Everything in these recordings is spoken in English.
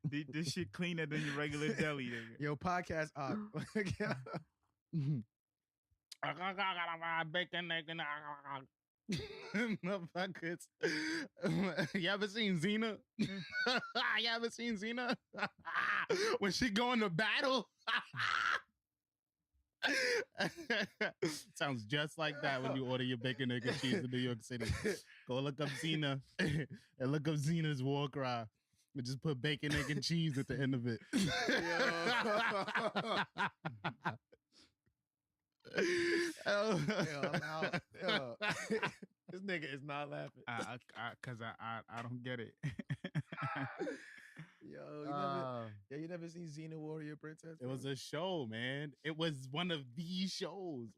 This shit cleaner than your regular deli, nigga. Yo, podcast. Bacon, motherfuckers. You ever seen Xena? You ever seen Xena? When she going to battle? Sounds just like that when you order your bacon, egg, and cheese in New York City. Go look up Xena and look up Xena's war cry. And just put bacon, egg, and cheese at the end of it. Yo, I'm out. Yo. This nigga is not laughing. Cause I don't get it. You never seen Xena Warrior Princess? It was a show, man. It was one of these shows.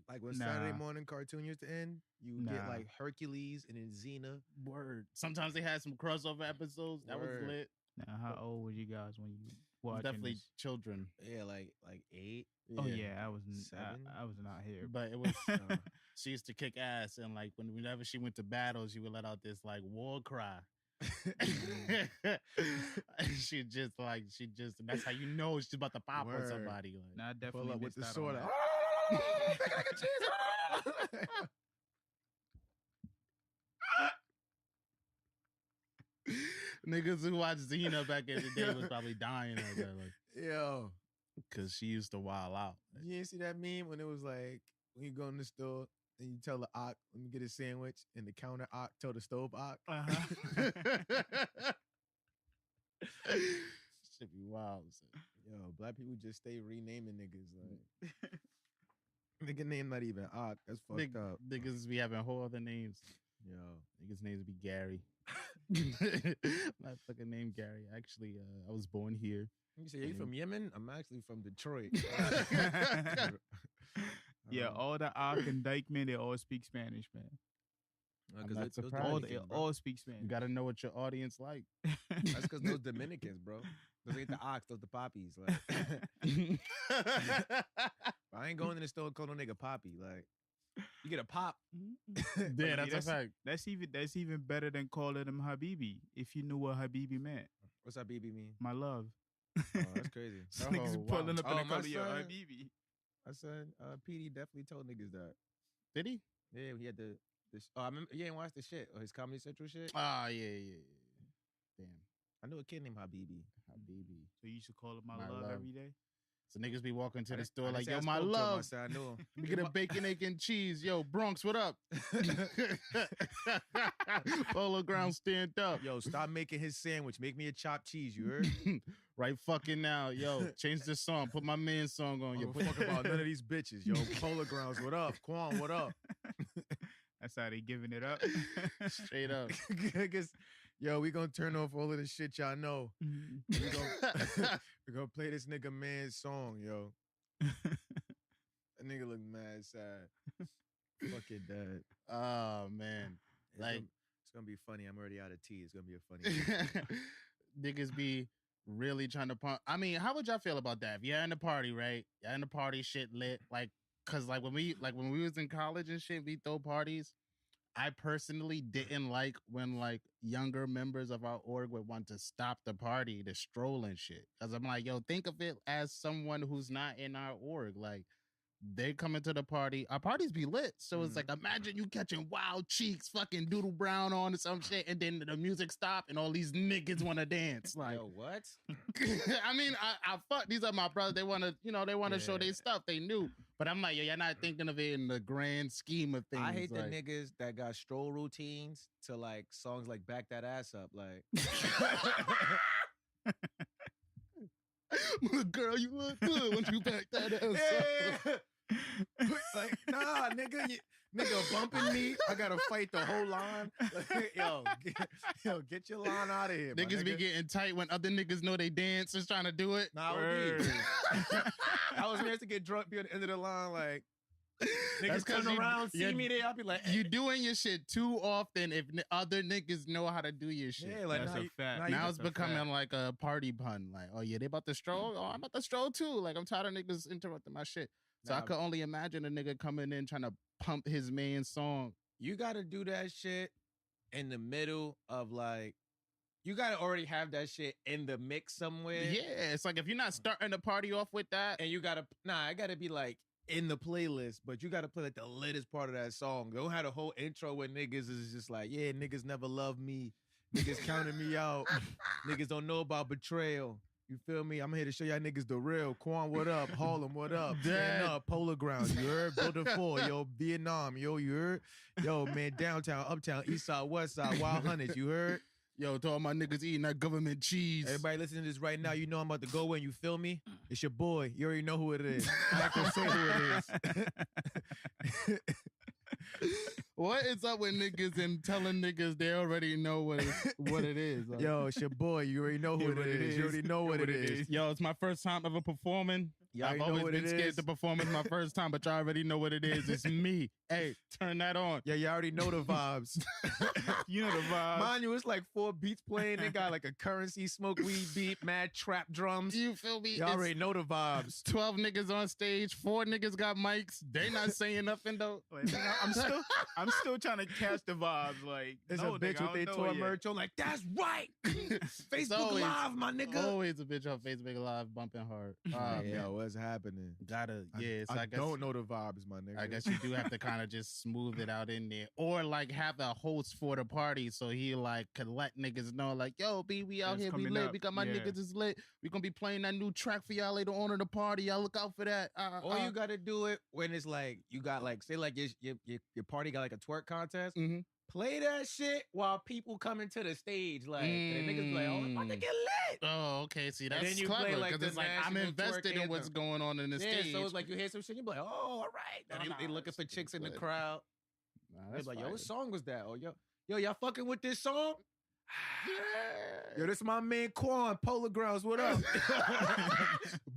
Like when Saturday morning cartoon used to end, you would get like Hercules and then Xena. Word. Sometimes they had some crossover episodes. That was lit. Now, how old were you guys when you watched? Definitely children. Yeah, like 8. Oh yeah, I was 7. I was not here, but it was. She used to kick ass, and like whenever she went to battle, she would let out this like war cry. she just and that's how you know she's about to pop on somebody. Like, nah, I definitely pull up with the sword. Niggas who watched Xena back in the day was probably dying at that. Like, yo, because she used to wild out. Like, you didn't see that meme when it was like when you go in the store and you tell the ock, let me get a sandwich, and the counter ock tell the stove ock. Should be wild. Yo, black people just stay renaming niggas. Like, nigga name not even ock. That's fucked up. Niggas be having whole other names. Yo, niggas' names be Gary. My fucking name Gary. Actually, I was born here. You say, are you from Yemen? I'm actually from Detroit. Yeah, all the Ark and Dykemen, they all speak Spanish, man. Because they all speak Spanish. You got to know what your audience like. That's because those Dominicans, bro. Those ain't the ox, those the poppies. Like, I ain't going to the store and call no nigga poppy. Like, you get a pop. Yeah, that's a fact. That's even better than calling him Habibi. If you knew what Habibi meant. What's Habibi mean? My love. Oh, that's crazy. Niggas pulling up in the color your Habibi. I said, PD definitely told niggas that. Did he? Yeah, he had the I remember you ain't watched the shit or his Comedy Central shit. Ah, yeah. Damn, I knew a kid named Habibi. So you should call him my love every day. So niggas be walking to the store like, yo, my love. I know. We get a bacon, egg, and cheese. Yo, Bronx, what up? Polo ground, stand up. Yo, stop making his sandwich. Make me a chopped cheese, you heard? Right fucking now. Yo, change the song. Put my man's song on. Yo, fuck about none of these bitches. Yo, Polo grounds, what up? Quan, what up? That's how they giving it up. Straight up. Yo, we gonna turn off all of the shit y'all know. We gonna play this nigga man's song, yo. That nigga look mad sad. Fucking dead. Oh, man. It's gonna be funny. I'm already out of tea. It's gonna be a funny niggas be really trying to pump. I mean, how would y'all feel about that? If you're in the party, right? You're in the party, shit lit. Like, cause when we was in college and shit, we throw parties. I personally didn't like when like younger members of our org would want to stop the party to stroll and shit. Cause I'm like, yo, think of it as someone who's not in our org. Like, they come into the party. Our parties be lit. So it's like, imagine you catching Wild Cheeks, fucking Doodle Brown on or some shit, and then the music stop and all these niggas want to dance. Like, yo, what? I mean, I fuck. These are my brothers. They want to, show their stuff. They knew. But I'm like, yo, you're not thinking of it in the grand scheme of things. I hate the niggas that got stroll routines to like songs like Back That Ass Up. Like, girl, you look good when you back that ass up. Like, nah, nigga, nigga bumping me. I gotta fight the whole line. Get your line out of here. Niggas be getting tight when other niggas know they dance is trying to do it. Nah, I was meant to get drunk, be on the end of the line, like niggas come around, see me there. I'll be like, you doing your shit too often. If other niggas know how to do your shit, yeah, like that's a fact. Now it's becoming like a party pun. Like, oh yeah, they about to stroll. Oh, I'm about to stroll too. Like, I'm tired of niggas interrupting my shit. So I could only imagine a nigga coming in trying to pump his main song. You got to do that shit in the middle of like you gotta already have that shit in the mix somewhere. Yeah, it's like if you're not starting the party off with that, And you gotta I gotta be like in the playlist, but you gotta play like the latest part of that song. Don't have a whole intro where niggas is just like, yeah, niggas never loved me. Niggas counted me out. Niggas don't know about betrayal. You feel me? I'm here to show y'all niggas the real. Quan, what up? Harlem, what up? Stand up, Polar Ground, you heard? Builder 4, yo, Vietnam, yo, you heard? Yo, man, downtown, uptown, east side, west side, Wild Hunters, you heard? yo, to all my niggas eating that government cheese. Everybody listening to this right now, you know I'm about to go in, you feel me? It's your boy. You already know who it is. I ain't gonna say who it is. What is up with niggas and telling niggas they already know what it is? Like, Yo, it's your boy. You already know who it is. You already know what it is. yo, it's my first time ever performing. Y'all I've already know always what been it scared is. to perform. It's my first time, but y'all already know what it is. It's me. Hey, turn that on. Yeah, you already know the vibes. You know the vibe. Mind you, it's like 4 beats playing. They got like a currency, smoke weed beat, mad trap drums. You feel me? Y'all It's already know the vibes. 12 niggas on stage. 4 niggas got mics. They not saying nothing though. Like, nigga, I'm still trying to catch the vibes. Like, There's no, a bitch nigga, I with their don't know tour yet. merch on. Like, that's right. Facebook always- Live, my nigga. Always a bitch on Facebook Live bumping hard. Yo, Man. what's happening? Gotta, yeah. So I I guess, don't know the vibes, my nigga. I guess you do have to kind of just smooth it out in there, or like have a host for the party so he like could let niggas know, like, yo, B, we out It's here, we coming lit. up. We got my Yeah. niggas is lit. We gonna be playing that new track for y'all later on in the party. Y'all look out for that. Or you gotta do it when it's like you got like say like your party got like a twerk contest. Mhm. Play that shit while people coming to the stage. Like and the niggas be like, oh, I'm about to get lit. Oh, okay. See, that's then you play, clever like, because the it's like I'm national invested twerk in what's anthem. going on in the Yeah, stage. so it's like you hear some shit, you be like, oh, all right. No, Then they nah, looking for that's chicks in the good. crowd. Nah, They that's be like, yo, fire. what song was that? Or yo, y'all fucking with this song? Yeah. Yo, this my man Quan, Polar Grounds, what up?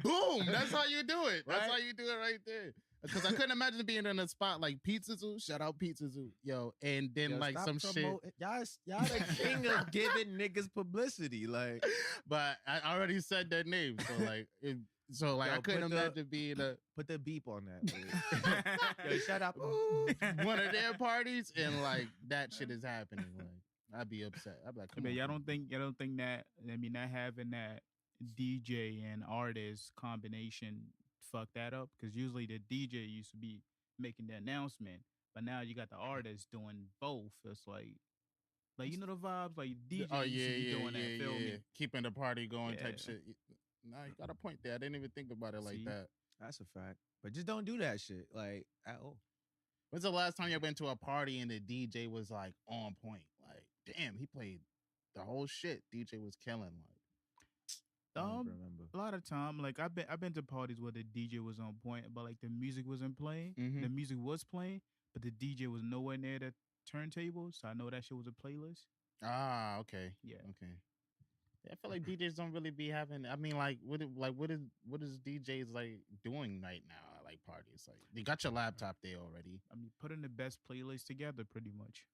Boom! That's how you do it. That's Right? how you do it right there. Because I couldn't imagine being in a spot like Pizza Zoo. Shout out Pizza Zoo, yo, and then Yo, like stop some shit. promoting- Y'all the king of giving niggas publicity. Like, But I already said that name, so like, Yo, I couldn't put the- imagine being a put the beep on that. Please. Yo, shut up. Ooh. one of their parties and like that shit is happening. Like, I'd be upset. I'd be like, come But on. y'all don't think that, I mean, not having that DJ and artist combination fuck that up? Because usually the DJ used to be making the announcement, but now you got the artist doing both. It's like you know the vibes, like DJ Oh used yeah, to be yeah, doing that. yeah, Feel yeah. me? Keeping the party going type Yeah. shit. Nah, you got a point there. I didn't even think about it like See? that. That's a fact. But just don't do that shit. Like, at all. When's the last time you went to a party and the DJ was like on point? Like, damn, he played the whole shit. DJ was killing. Like, I don't Um, remember. a lot of time, like I've been to parties where the DJ was on point, but like the music wasn't playing. Mhm. The music was playing, but the DJ was nowhere near the turntable. So I know that shit was a playlist. okay, Yeah. okay. Yeah, I feel like DJs don't really be having. I mean, like, what is DJs like doing right now at like parties? Like, you got your laptop there already. I mean, putting the best playlist together, pretty much.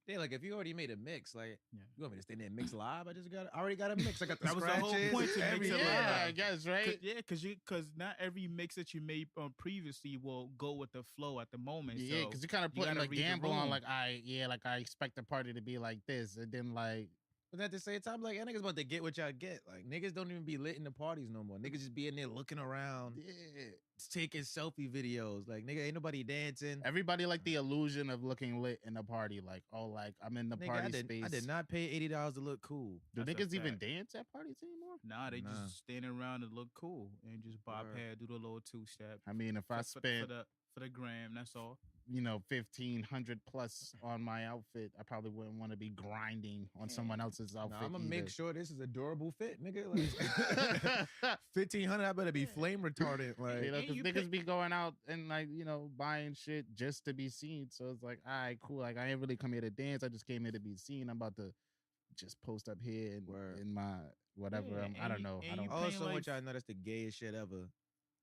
Yeah, like if you already made a mix, like Yeah. you want me to stay there and mix live? I already got a mix. I got the That was the whole scratches, point to mix it everything. Yeah, live. I guess right. Because not every mix that you made previously will go with the flow at the moment. Yeah, so because you kind of you putting gotta like read the gamble on room. like I expect the party to be like this, and then like But at the same time, like, y'all niggas about to get what y'all get. Like, niggas don't even be lit in the parties no more. Niggas just be in there looking around, yeah. taking selfie videos. Like, nigga, ain't nobody dancing. Everybody like the illusion of looking lit in a party. Like, oh, like I'm in the Nigga, party I space. did not pay $80 to look cool. Do That's a niggas even fact. dance at parties anymore? Nah, they Nah. just standing around and look cool and just bob Word. head, do the little 2-step. I mean, if I for spent for the gram, that's all. 1,500 plus on my outfit, I probably wouldn't want to be grinding on someone else's outfit. Nah, I'm gonna make either. sure this is a durable fit, nigga. Like, 1,500, I better be flame retardant. Like, You know, And because you niggas pick- be going out and like, buying shit just to be seen. So it's like, all right, cool. Like, I ain't really come here to dance. I just came here to be seen. I'm about to just post up here Word. in my whatever. Yeah, I and don't you- know. and I don't. you I paying, also like, want y'all to know that's the gayest shit ever.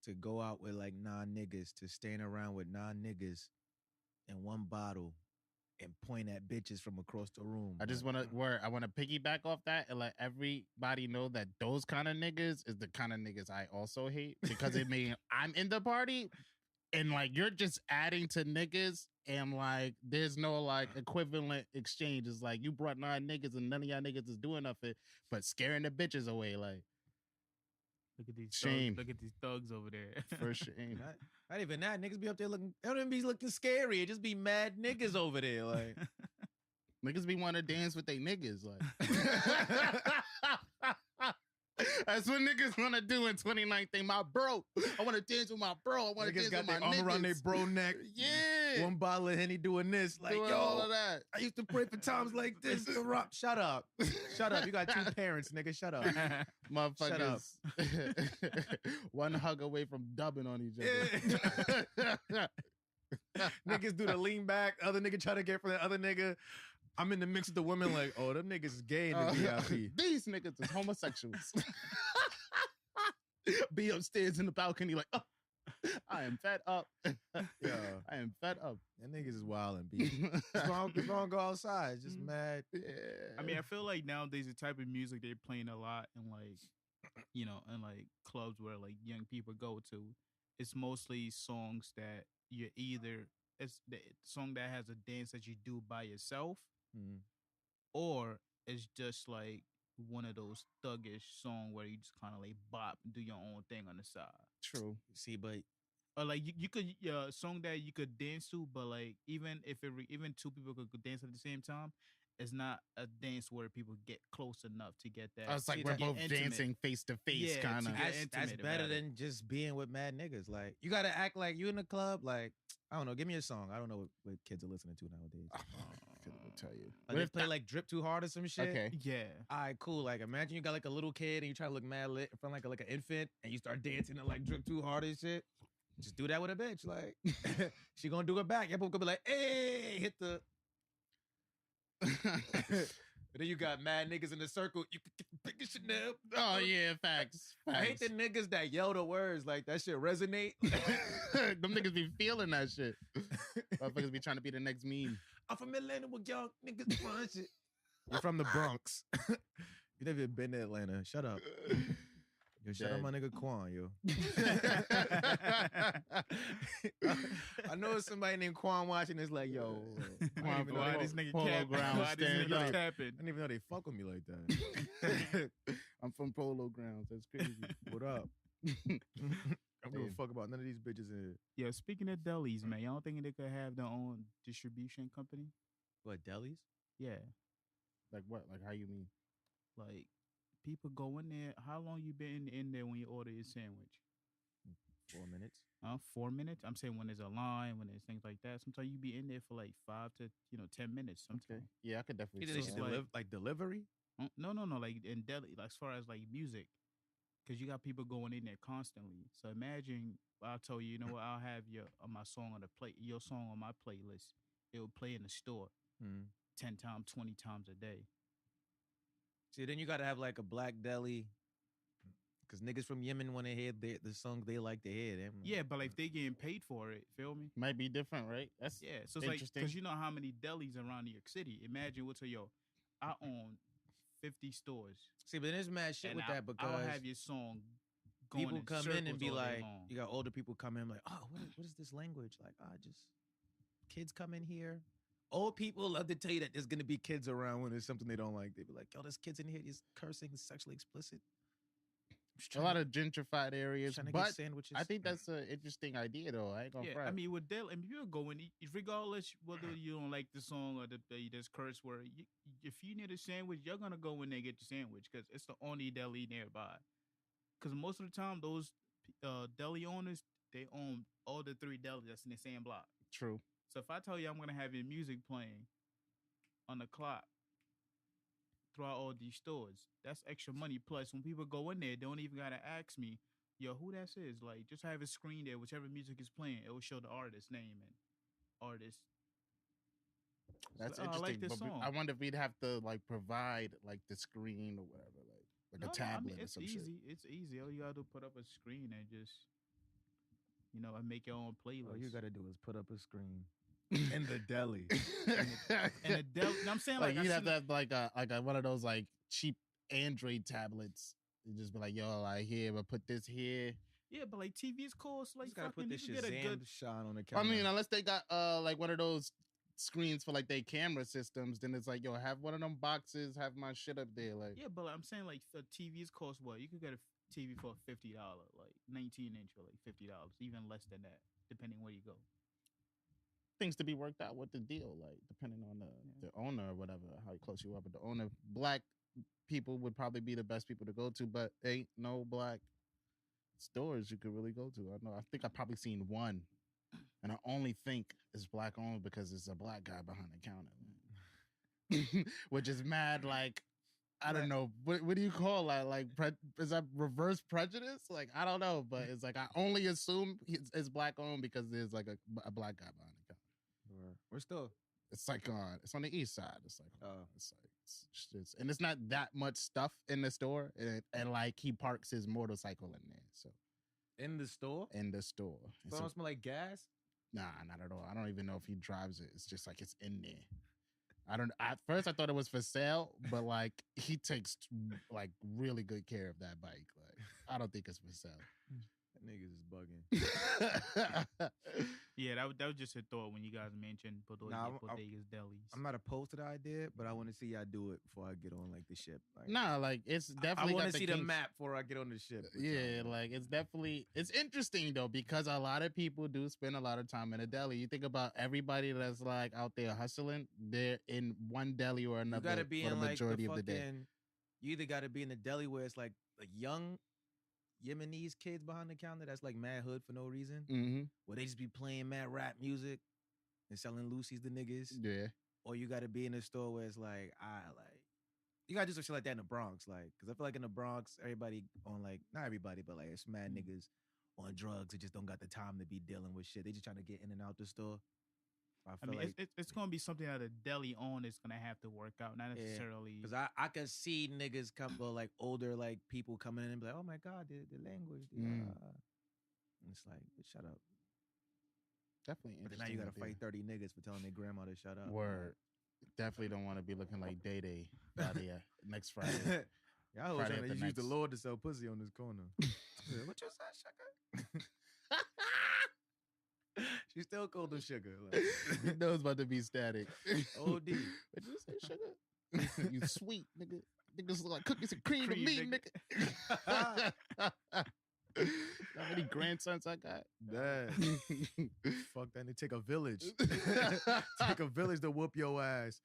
To go out with like non-niggas, to stand around with non-niggas and one bottle and point at bitches from across the room. I just Like, want to I want to piggyback off that and let everybody know that those kind of niggas is the kind of niggas I also hate because it mean I'm in the party and like you're just adding to niggas and like there's no like equivalent exchange. It's like you brought 9 niggas and none of y'all niggas is doing nothing but scaring the bitches away. Like, Look at these shame. Thugs, look at these thugs over there. For shame. Not even that. Niggas be up there looking. They don't even be looking scary. It just be mad niggas over there. Like Niggas be want to dance with they niggas. Like that's what niggas want to do in 2019. My bro, I want to dance with my bro. I want to dance with my arm niggas. around their bro neck. Yeah, One bottle of Henny doing this. Like, doing yo, all of that. I used to pray for times like this. Shut up. Shut up. You got 2 parents, nigga. Shut up. Motherfuckers. One hug away from dubbing on each other. Niggas do the lean back. Other nigga try to get from the other nigga. I'm in the mix with the women like, oh, them niggas is gay in the VIP. These niggas is homosexuals. Be upstairs in the balcony like, oh, I am fed up. Yeah. I am fed up. That niggas is wild and beat. It's wrong to go outside. It's just mad. Yeah. I mean, I feel like nowadays the type of music they're playing a lot in like, you know, in like clubs where like young people go to, it's mostly songs that you're either it's the song that has a dance that you do by yourself, or it's just like one of those thuggish songs where you just kind of like bop and do your own thing on the side. True. See, but Or like you could song that you could dance to, but like even if even 2 people could dance at the same time, it's not a dance where people get close enough to get that. It's like to we're get both intimate. dancing face to face, Yeah, kind of. to get that's intimate better about it. than just being with mad niggas. Like, you gotta act like you in the club. Like, I don't know. Give me a song. I don't know what kids are listening to nowadays. I will tell you. Like, they play like Drip Too Hard or some shit. Okay. Yeah. All right, cool. Like, imagine you got like a little kid and you try to look mad lit in front of like an infant and you start dancing and like Drip Too Hard and shit. Just do that with a bitch. Like, she gonna do it back. Y'all both gonna be like, hey, hit the. But then you got mad niggas in the circle. You can get the biggest Chanel. Oh yeah, facts. I hate the niggas that yell the words like that shit resonate. Them niggas be feeling that shit. Motherfuckers be trying to be the next meme. I'm from Atlanta with y'all niggas run shit. You're from the Bronx. You never even been to Atlanta. Shut up. Yo, shout out my nigga Quan, yo. I know it's somebody named Quan watching this like, yo. Quan, Why this nigga Polo capping? Grounds, Why this stand nigga up. capping? I didn't even know they fuck with me like that. I'm from Polo Grounds. That's crazy. What up? I don't give a fuck about none of these bitches in here. Yeah, speaking of delis, man, y'all don't think they could have their own distribution company? What, delis? Yeah, Like what? Like how you mean? like people go in there. How long you been in there when you order your sandwich? 4 minutes. 4 minutes. I'm saying when there's a line, when there's things like that. Sometimes you be in there for like 5 to 10 minutes. Sometimes. Yeah, I could definitely. Either they see should that. like delivery? No. Like in deli, like as far as like music, because you got people going in there constantly. So imagine I'll tell you, you know what? I'll have my song on the play, your song on my playlist. It will play in the store 10 times, 20 times a day. See, then you gotta have like a black deli. Because niggas from Yemen want to hear the songs they like to hear. Them. Yeah, but like if they getting paid for it, feel me? Might be different, right? That's Yeah, so it's like interesting. because you know how many delis around New York City. Imagine what's I own 50 stores. See, but there's mad shit and with that because I'll have your song going people come in circles and be all day like, long. you got older people come in like, oh, what is this language? Like, just kids come in here. Old people love to tell you that there's gonna be kids around when there's something they don't like. They be like, yo, there's kids in here. He's cursing, he's sexually explicit. a lot of gentrified areas, trying to but get sandwiches. I think that's an interesting idea, though. I ain't gonna Yeah, front. I mean, with Dell, I mean, you're going, regardless whether you don't like the song or this curse word, if you need a sandwich, you're going to go in there and get your sandwich because it's the only deli nearby. Because most of the time, those deli owners, they own all the 3 delis that's in the same block. True. So if I tell you I'm going to have your music playing on the clock throughout all these stores, that's extra money. Plus, when people go in there, they don't even got to ask me, yo, who that is? Like, just have a screen there, whichever music is playing, it will show the artist name and artist. That's like, oh, I interesting. like this but song. I wonder if we'd have to like provide like the screen or whatever, like a tablet or it's some easy. shit. It's easy. All you gotta do is put up a screen and just, and make your own playlist. All you gotta do is put up a screen in the deli. and a deli. I'm saying Like like you'd have to have like a one of those like cheap Android tablets. You just be like, yo, like here, but put this here. Yeah, but like TVs cost like Just gotta fucking. put You this can get a good. Shazam shine on the I camera. mean, unless they got like one of those screens for like their camera systems, then it's like, yo, have one of them boxes, have my shit up there. Like, Yeah, but I'm saying like the TVs cost what? You could get a TV for $50, like 19-inch or like $50, even less than that, depending where you go. things to be worked out with the deal, like depending on the owner or whatever, how close you are with the owner. Black people would probably be the best people to go to, but ain't no black stores you could really go to. I know. I think I've probably seen one, and I only think it's black owned because it's a black guy behind the counter, which is mad. Like, I don't know. What do you call that? Like, is that reverse prejudice? Like, I don't know, but it's like I only assume it's black owned because there's like a black guy behind the counter. We're still. It's like it's on the east side. It's like and it's not that much stuff in the store, and like he parks his motorcycle in there. So In the store? in the store, So it don't smell like gas? nah, not at all. I don't even know if he drives it. It's just like it's in there. I don't. At first, I thought it was for sale, but like he takes like really good care of that bike. Like I don't think it's for sale. That niggas is bugging. Yeah, that was just a thought when you guys mentioned Bodega's delis. I'm not opposed to the idea, but I want to see y'all do it before I get on like the ship. Like, Nah, like it's definitely. I want got to see the kinks. map before I get on the ship. with Yeah, y'all. like it's interesting though, because a lot of people do spend a lot of time in a deli. You think about everybody that's like out there hustling, they're in one deli or you another gotta be for the in like majority the of the day. fucking. You either gotta be in the deli where it's like young Yemenis kids behind the counter that's like mad hood for no reason, Mm-hmm. where they just be playing mad rap music and selling Lucy's to niggas. Yeah. Or you gotta be in a store where it's like, you gotta do some shit like that in the Bronx, like, cause I feel like in the Bronx, everybody on like, not everybody, but like it's mad niggas on drugs that just don't got the time to be dealing with shit. They just trying to get in and out the store. I I feel mean, like, it's going to be something that a deli owner is going to have to work out, not necessarily. cause I can see niggas come, well, like older like people coming in and be like, oh my god, the language, and it's like, shut up. Definitely But then interesting. now you gotta idea. fight 30 niggas for telling their grandma to shut up. Word. Definitely don't want to be looking like Day Day next Friday. Y'all always Friday trying at to the use the next- Lord to sell pussy on this corner. What you say, sugar? She still called him sugar. Like, You know it's about to be static. OD. What you say, sugar? You sweet, nigga. Niggas look like cookies and cream to Cream, me, nigga. nigga. How many grandsons I got? That fuck that. They take a village. Take a village to whoop your ass.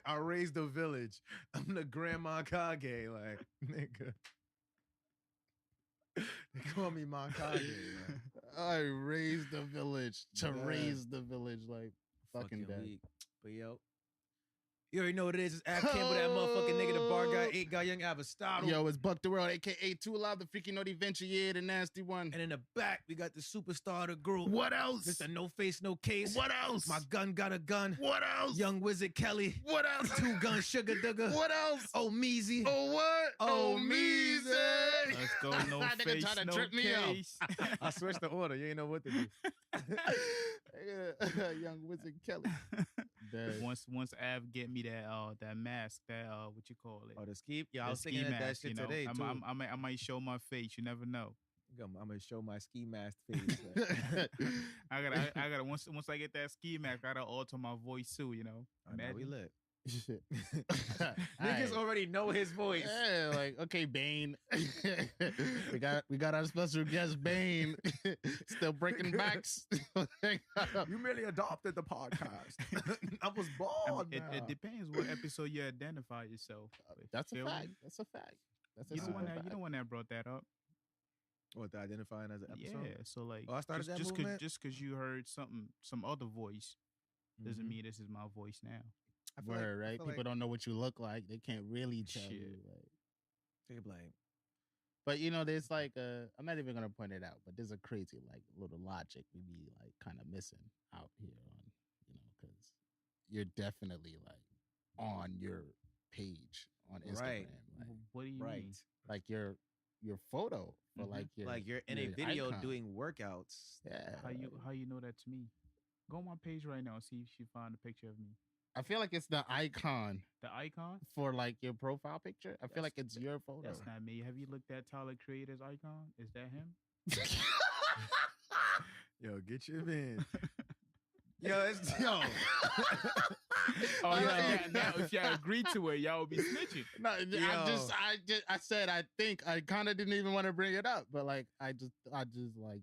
I raised the village. I'm the Grandma Kage, like nigga. They call me Makage. Man. I raised the village to Yeah. raise the village, like fucking dead. weak. But yo, you already know what it is. It's Ave Campbell, that motherfucking nigga, the bar guy, 8 guy, young Aristotle. Yo, it's BukDaWorld, aka Too Loud, the freaking naughty venture, yeah, the nasty one. And in the back, we got the superstar of the group. What else? Mr. No Face, No Case. What else? My gun got a gun. What else? Young Wizard Kelly. What else? 2 gun sugar dugger. What else? Omeezy. Oh, what? Oh, Meezy. Let's go, no Nigga face, trying to no trip me up. case. I switched the order. You ain't know what to do. Young Wizard Kelly. Dead. once Av get me that mask, that what you call it? Oh, the ski. Yeah, I The was ski thinking of that mask, shit you know? today, too. I might show my face. You never know. I'm gonna show my ski mask face. Like, I gotta once I get that ski mask, I gotta alter my voice too. You know, I know we lit. Shit. Niggas Aight. already know his voice. Yeah, like okay, Bane. we got our special guest, Bane. Still breaking backs. You merely adopted the podcast. I was born. It depends what episode you identify yourself. with, That's a feel me? fact. That's a fact. That's a You the one super that fact. brought that up. What, the identifying as an episode? Yeah, so like, Oh, I started that movement? just cause you heard some other voice doesn't Mhm. mean this is my voice now. I feel like- Word, I right? feel People like don't know what you look like. They can't really tell Shit. you. Like, they be like, but you know, there's like I'm not even gonna point it out, but there's a crazy like little logic we be like kind of missing out here on, you know, because you're definitely like on your page on Instagram, Right. like, What do you right. mean? like your photo for Mhm. like your Like you're in a your video icon. doing workouts. Yeah. How you know that to me? Go on my page right now and see if you find a picture of me. I feel like it's the icon The icon? for like your profile picture. I feel like That's- it's your photo. That's not me. Have you looked at Tyler Creator's icon? Is that him? Yo, get your man. Yo, it's yo. Oh, Yo. now if y'all agree to it, y'all will be snitching. No, Yo. I said I think I kind of didn't even want to bring it up, but like I just like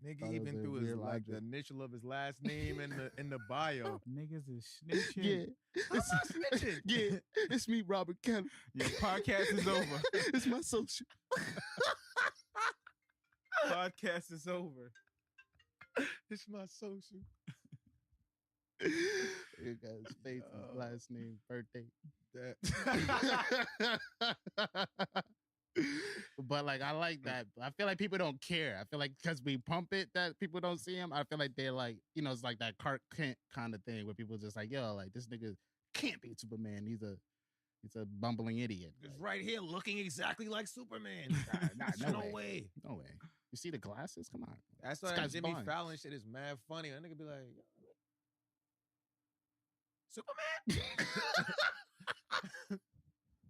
Nigga thought it was even a threw his weird like the logic. initial of his last name in the bio. Niggas is snitching. Yeah, I'm not snitching. yeah, it's me, Robert Campbell. Your podcast is over. It's my social. Podcast is over. It's my social. You got his face, his last name, birthday. That But like I like that. I feel like people don't care. I feel like because we pump it that people don't see him. I feel like they're like, you know, it's like that Clark Kent kind of thing where people just like, yo, like this nigga can't be Superman. He's a bumbling idiot. It's Like, right here looking exactly like Superman. no no way. way. no way. You see the glasses? Come on. That's This why guy's Jimmy blind. Fallon shit is mad funny. That nigga be like, Superman?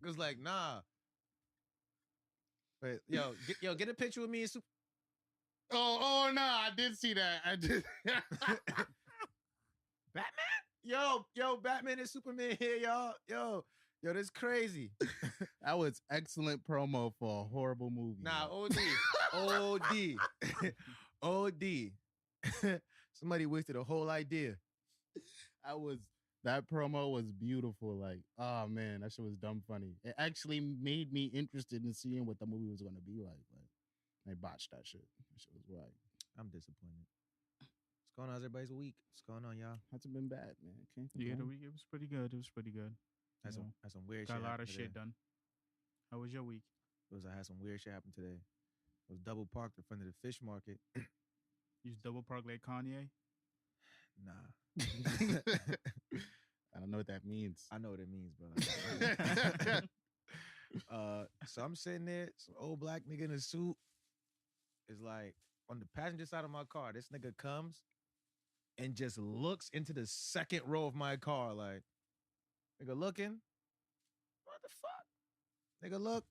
Cause like, nah. But get a picture with me and Superman. Oh no, I did see that. I did. Batman? Yo, Batman and Superman here, y'all. Yo, this crazy. That was excellent promo for a horrible movie. Nah, yo. OD. Somebody wasted a whole idea. That promo was beautiful. Like, oh man, that shit was dumb funny. It actually made me interested in seeing what the movie was gonna be like. But they botched that shit. That shit was right. I'm disappointed. What's going on? How's everybody's week? What's going on, y'all? Hasn't been bad, man. Can't Yeah, the complain. week it was pretty good. It was pretty good. Had You know, some weird got shit. a lot happen of shit today. done. How was your week? I had some weird shit happen today. I was double parked in front of the fish market. You just double park like Kanye? Nah. I don't know what that means. I know what it means, brother. So I'm sitting there, some old black nigga in a suit is like on the passenger side of my car. This nigga comes and just looks into the second row of my car, like, nigga looking. What the fuck? Nigga look,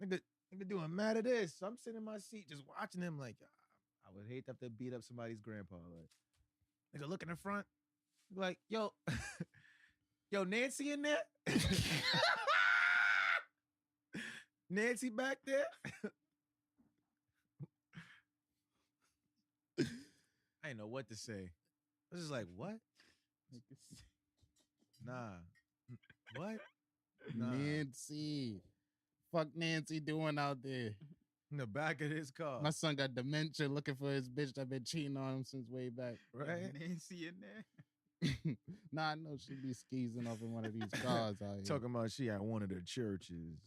nigga doing mad at this. So I'm sitting in my seat just watching him like, I would hate to have to beat up somebody's grandpa. Like, nigga look in the front, like, yo, yo, Nancy in there? Nancy back there? I didn't know what to say. I was just like, what? Nah. What? Nah. Nancy. Fuck Nancy doing out there? In the back of his car. My son got dementia looking for his bitch that been cheating on him since way back. Right? Nancy in there? Nah, I know she be skeezing off in one of these cars out here. Talking about she at one of the churches.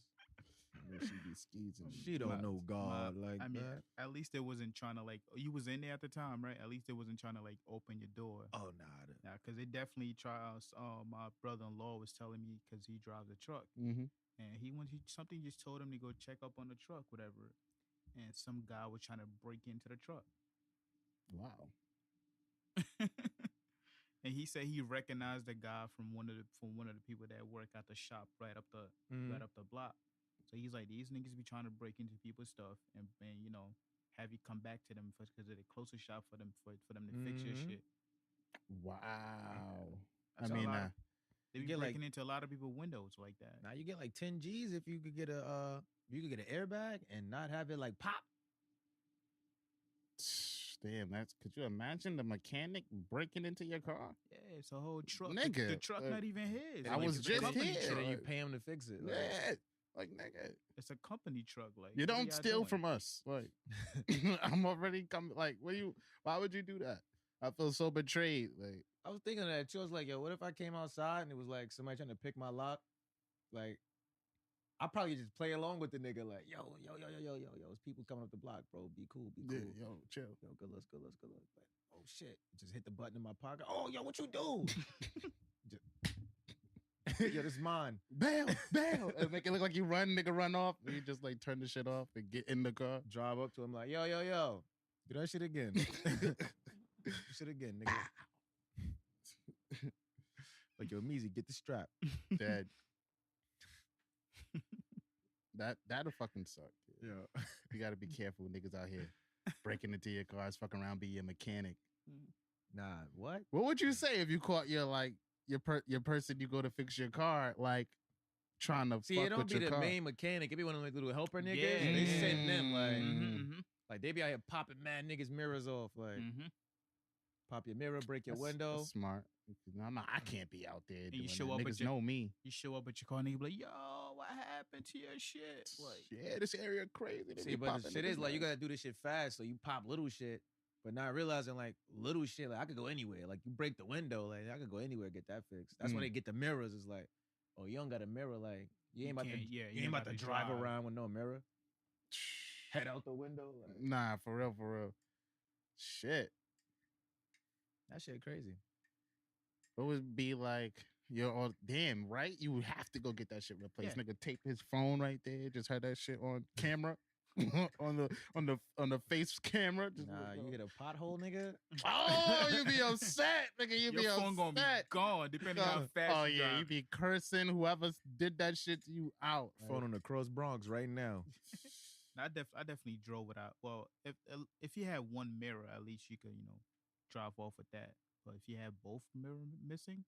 Yeah, she be skeezing. She don't know God like I mean, that. at least it wasn't trying to like. You was in there at the time, right? At least it wasn't trying to like open your door. Oh, nah. Nah, because it definitely tries. My brother-in-law was telling me because he drives a truck, Mm-hmm. and something just told him to go check up on the truck, whatever. And some guy was trying to break into the truck. Wow. And he said he recognized the guy from one of the people that work at the shop right up the block. So he's like, these niggas be trying to break into people's stuff and you know, have you come back to them because they're the closest shop for them to fix your shit. Wow. That's I mean, they You be get, like- breaking into a lot of people's windows like that. Now you get like 10 G's if you could get an airbag and not have it like pop. damn, could you imagine the mechanic breaking into your car? Yeah, it's a whole truck. Nigga, the truck not even his. I Like, was it's a just company here. And truck. then you Like- pay him to fix it. Like, Yeah. Like, nigga, It's a company truck. Like you what are don't y'all steal doing? from us. Like, I'm already coming. Like, why would you do that? I feel so betrayed. Like, I was thinking of that too. I was like, yo, what if I came outside and it was like somebody trying to pick my lock? Like, I'd probably just play along with the nigga. Like, yo, it's people coming up the block, bro. Be cool, be cool. yeah, yo, chill. Yo, good looks. Like, oh shit, just hit the button in my pocket. Oh, yo, what you do? Yo, this is mine. Bail. And make it look like you nigga run off. And you just like turn the shit off and get in the car. Drive up to him like, yo, do that shit again. Do shit again, nigga. Like, yo, Omeezy, get the strap. Dead. That'll fucking suck. Kid. Yeah. You gotta be careful, niggas out here breaking into your cars, fucking around, be your mechanic. Nah, what? What would you say if you caught your your person you go to fix your car trying to See, fuck it don't with be your the car? main mechanic. It be one of them little helper niggas. Yeah. They sitting them Mm. like they be out here popping mad niggas' mirrors off. Like pop your mirror, break your That's window. smart. I can't be out there. you Doing show that. up Niggas with your- know me. You show up at your car and you be like, yo, what happened to your shit? Like, Yeah, this area crazy. They See, be but the popping shit niggas' is like you mirrors. gotta do this shit fast, so you pop little shit, but not realizing like little shit. Like I could go anywhere. Like you break the window, like I could go anywhere get that fixed. That's when they get the mirrors. It's like, oh, you don't got a mirror. Like you ain't about to, can't- yeah, you ain't about to drive around with no mirror. Head out the window. Like, Nah, for real. Shit. that shit crazy. It would be like, you're all damn right. You would have to go get that shit replaced. Nigga tape his phone right there. Just had that shit on camera, on the face camera. Just Nah, you hit a pothole, nigga. oh, you be upset, nigga. You be your phone upset. gonna be gone depending on how fast Oh you yeah, drive. you be cursing whoever did that shit to you out. Phone on the cross Bronx right now. I definitely drove without. Well, if you had one mirror, at least you could drive off with that. But if you have both mirror missing,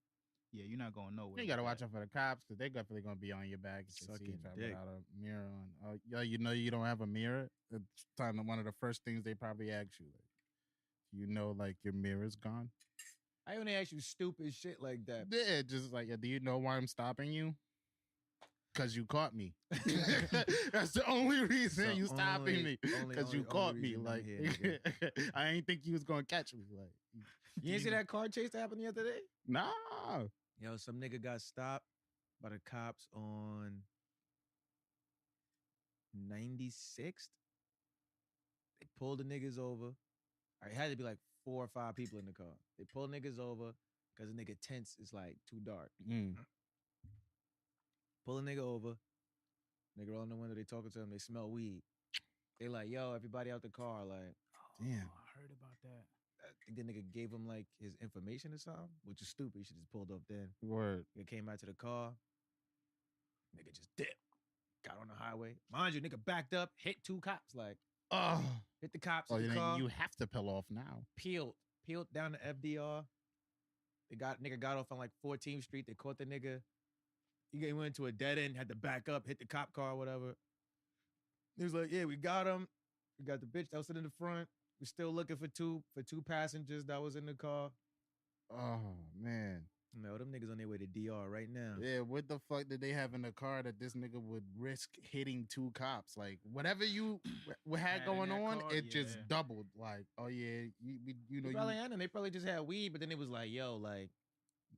yeah, you're not going nowhere. You gotta with watch that. out for the cops because they definitely gonna be on your back if they see you Sucking drive dick. without a mirror on. Oh, yo, you know you don't have a mirror. It's time one of the first things they probably ask you, like your mirror's gone. I only ask you stupid shit like that. Yeah, just like, do you know why I'm stopping you? Because you caught me. That's the only reason you stopping me. Because you caught me. Like, I ain't think you was gonna catch me. Like, You didn't see that car chase that happened the other day? nah. Yo, some nigga got stopped by the cops on 96th. They pulled the niggas over. It had to be like 4 or 5 people in the car. They pulled niggas over because the nigga tents is like too dark. Pull a nigga over. Nigga roll in the window. They talking to him. They smell weed. They like, yo, everybody out the car. Like, Damn. I heard about that. I think the nigga gave him like his information or something, which is stupid. He should just pulled up then. Word. Nigga came out to the car. Nigga just dipped. Got on the highway. Mind you, nigga backed up, hit 2 cops. Like, Oh. hit the cops Oh, in the then car. you have to peel off now. Peeled down to FDR. Nigga got off on like 14th Street. They caught the nigga. He went to a dead end, had to back up, hit the cop car, whatever. He was like, yeah, we got him. We got the bitch that was sitting in the front. We're still looking for two passengers that was in the car. Oh man. No, them niggas on their way to DR right now. Yeah, what the fuck did they have in the car that this nigga would risk hitting 2 cops? Like, whatever you had Had in going that on, car, it just yeah. doubled. Like, oh yeah, you know, They probably had them. They probably just had weed, but then it was like, yo, like,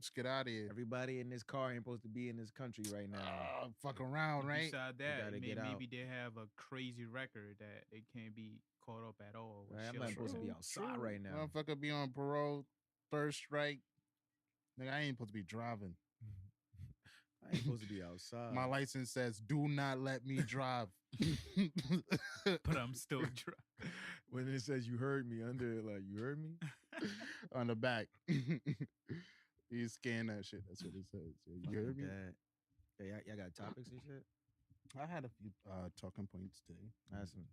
just get out of here. everybody in this car ain't supposed to be in this country right now. Fuck around, right? Besides gotta that, get out. maybe they have a crazy record that they can't be caught up at all. with Right, I'm shit not like supposed to that. be outside right now. Motherfucker be on parole, 3rd strike. Nigga, I ain't supposed to be driving. I ain't supposed to be outside. My license says, do not let me drive. But I'm still driving. When it says you heard me under it, like, you heard me? On the back. You scan that shit. That's what it says. You heard me? Yeah, y'all got topics and shit? I had a few talking points today.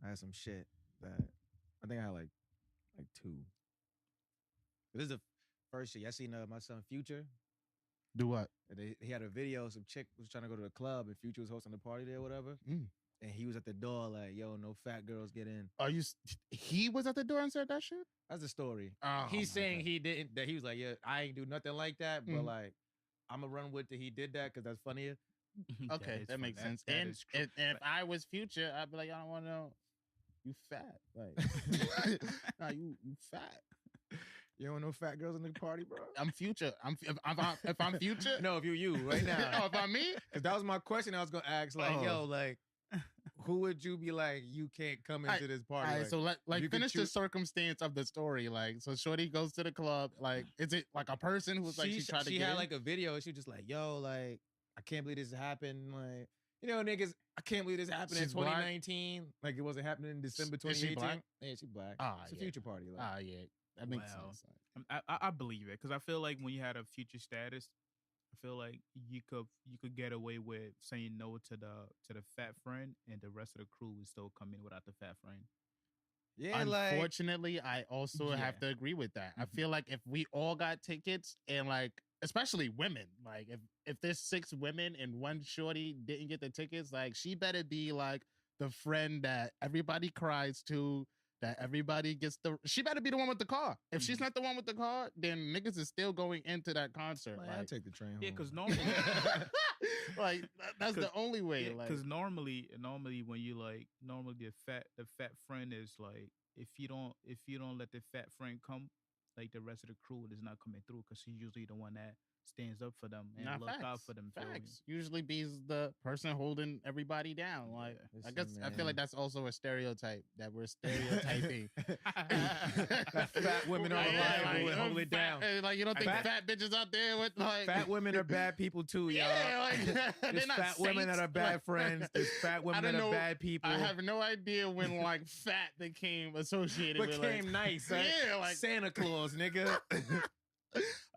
I had some shit that I think I had like 2. This is the first shit. Y'all seen my son Future? Do what? He had a video. Some chick was trying to go to the club, and Future was hosting the party there, or whatever. And he was at the door like, "Yo, no fat girls get in." Are you? He was at the door and said that shit. That's the story. Oh, He's my saying God. he didn't. That he was like, "Yeah, I ain't do nothing like that," but like, I'm gonna run with it. He did that because that's funnier. Okay, that makes sense. And if I was Future, I'd be like, I don't want to know. You fat, like, nah, you fat. You don't want no fat girls in the party, bro? I'm Future. If I'm Future, No, if you right now. Oh, if I'm me, Because that was my question I was gonna ask. Like, yo, like, who would you be like? You can't come into this party. all right, Like, so like you could finish the choose- circumstance of the story. Like, so Shorty goes to the club. Like, is it like a person who's like she tried to she get had in? like a video. She was just like, yo, like, I can't believe this happened. Like, you know, niggas, I can't believe this happened in She's black? 2019. Like, it wasn't happening in December Is she 2018. black? Yeah, she black. Ah, It's a yeah. Future party. Like, Yeah, that makes Wow. sense. I believe it because I feel like when you had a Future status, I feel like you could get away with saying no to the fat friend, and the rest of the crew would still come in without the fat friend. Yeah, like Unfortunately, I also have Yeah. to agree with that. I Mhm. feel like if we all got tickets and like, especially women, like if there's 6 women and one shorty didn't get the tickets, like she better be like the friend that everybody cries to, that everybody gets the. She better be the one with the car. If she's Mhm. not the one with the car, then niggas is still going into that concert. man, I Like, take the train home. Yeah, because normally, like that's the only way. Like, because normally when you like normally the fat friend is like if you don't let the fat friend come, like the rest of the crew is not coming through because she's usually the one that stands up for them and not look facts. out for them. feel me? Facts usually be the person holding everybody down. Like, Yeah. I guess Listen, I feel like man. that's also a stereotype that we're stereotyping. Fat women are reliable and hold it down. Like, you don't think Fat- fat bitches out there with like Fat women are bad people too, y'all. Yeah, like, they're There's not fat women that saints. are bad Like, friends. There's fat women don't that are know. bad people. I have no idea when like fat became associated with became like, nice. Right? Yeah, like Santa Claus, nigga.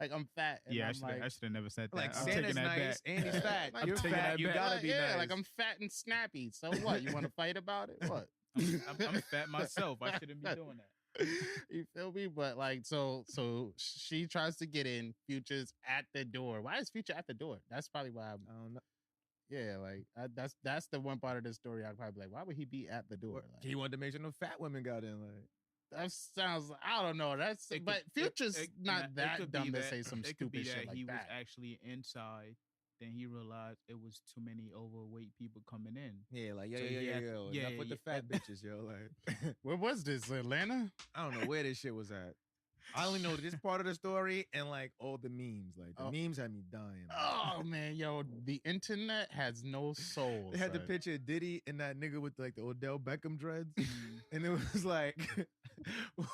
like I'm fat. And Yeah, I'm I should have never said that. Like I'm Santa's taking that nice back. and he's fat. Like, You're taking fat. that You back. gotta be yeah, nice. like I'm fat and snappy. So what? You want to fight about it? What? I'm fat myself. I shouldn't be doing that. You feel me? But like, so she tries to get in. Future's at the door. Why is Future at the door? That's probably why. I don't know. Yeah, like that's the one part of the story. I'd probably be like, why would he be at the door? Like, He wanted to make sure no fat women got in. Like, that sounds. I don't know. That's It but could- Future's not it that could be dumb to that- say some it could be stupid shit that like he that. was actually inside. Then he realized it was too many overweight people coming in. yeah, like, So he had- yo. yeah, Enough with the yeah. fat bitches, yo. Like, Where was this? Atlanta? I don't know where this shit was at. I only know this part of the story and like all the memes. Like the Oh. memes had me dying. Like. Oh man, yo, the internet has no soul. They had the son. picture of Diddy and that nigga with like the Odell Beckham dreads. Mm. And it was like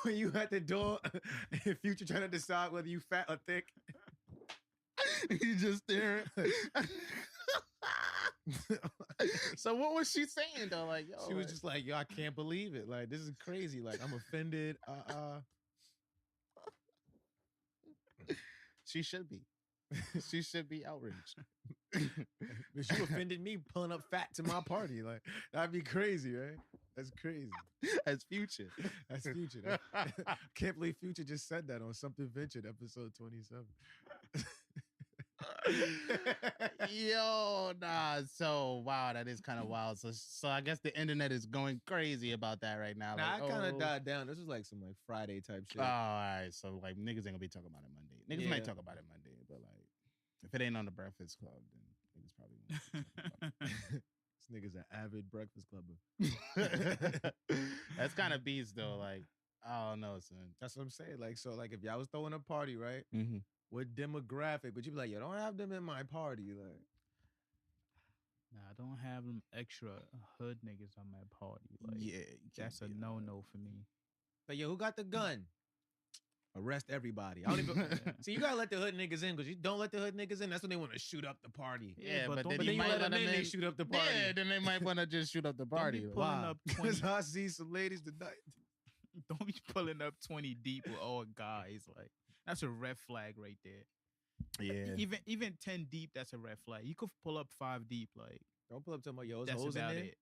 when you at the door, and Future trying to decide whether you fat or thick. He's just staring. So what was she saying though? Like, yo, She was like- just like, yo, I can't believe it. Like, this is crazy. Like, I'm offended. she should be. She should be outraged. But you offended me pulling up fat to my party. Like, that'd be crazy, right? That's crazy. As Future. That's Future. Can't believe Future just said that on Something Ventured, episode 27. Yo, nah. So wow, that is kind of wild. So I guess the internet is going crazy about that right now. Nah, Like, I kind of oh. died down. This was like some like Friday type shit. Oh, all right. So like niggas ain't gonna be talking about it Monday. Niggas might Yeah. talk about it Monday, but like if it ain't on the Breakfast Club, then niggas probably won't be talking about This nigga's an avid Breakfast Clubber. it. That's kind of beast though. Like I don't know, son. That's what I'm saying. Like, so like if y'all was throwing a party, right? Mm-hmm. What demographic would you be like, yo, don't have them in my party? Like, Nah, I don't have them extra hood niggas on my party. Like, Yeah, that's a no for me. like, yo, who got the gun? Arrest everybody. I don't even see. You gotta let the hood niggas in because you don't let the hood niggas in. That's when they want to shoot up the party. Yeah, but but don't- then But you then you might let let them them in, they in. shoot up the party. Yeah, then they might want to just shoot up the party. Don't be Like, pulling Why? up Because 20. I see some ladies tonight. Don't be pulling up 20 deep with all guys. Like, that's a red flag right there. yeah. Even 10 deep, that's a red flag. You could pull up 5 deep. Like, Don't pull up to my yo. There's that's hoes in about there. it.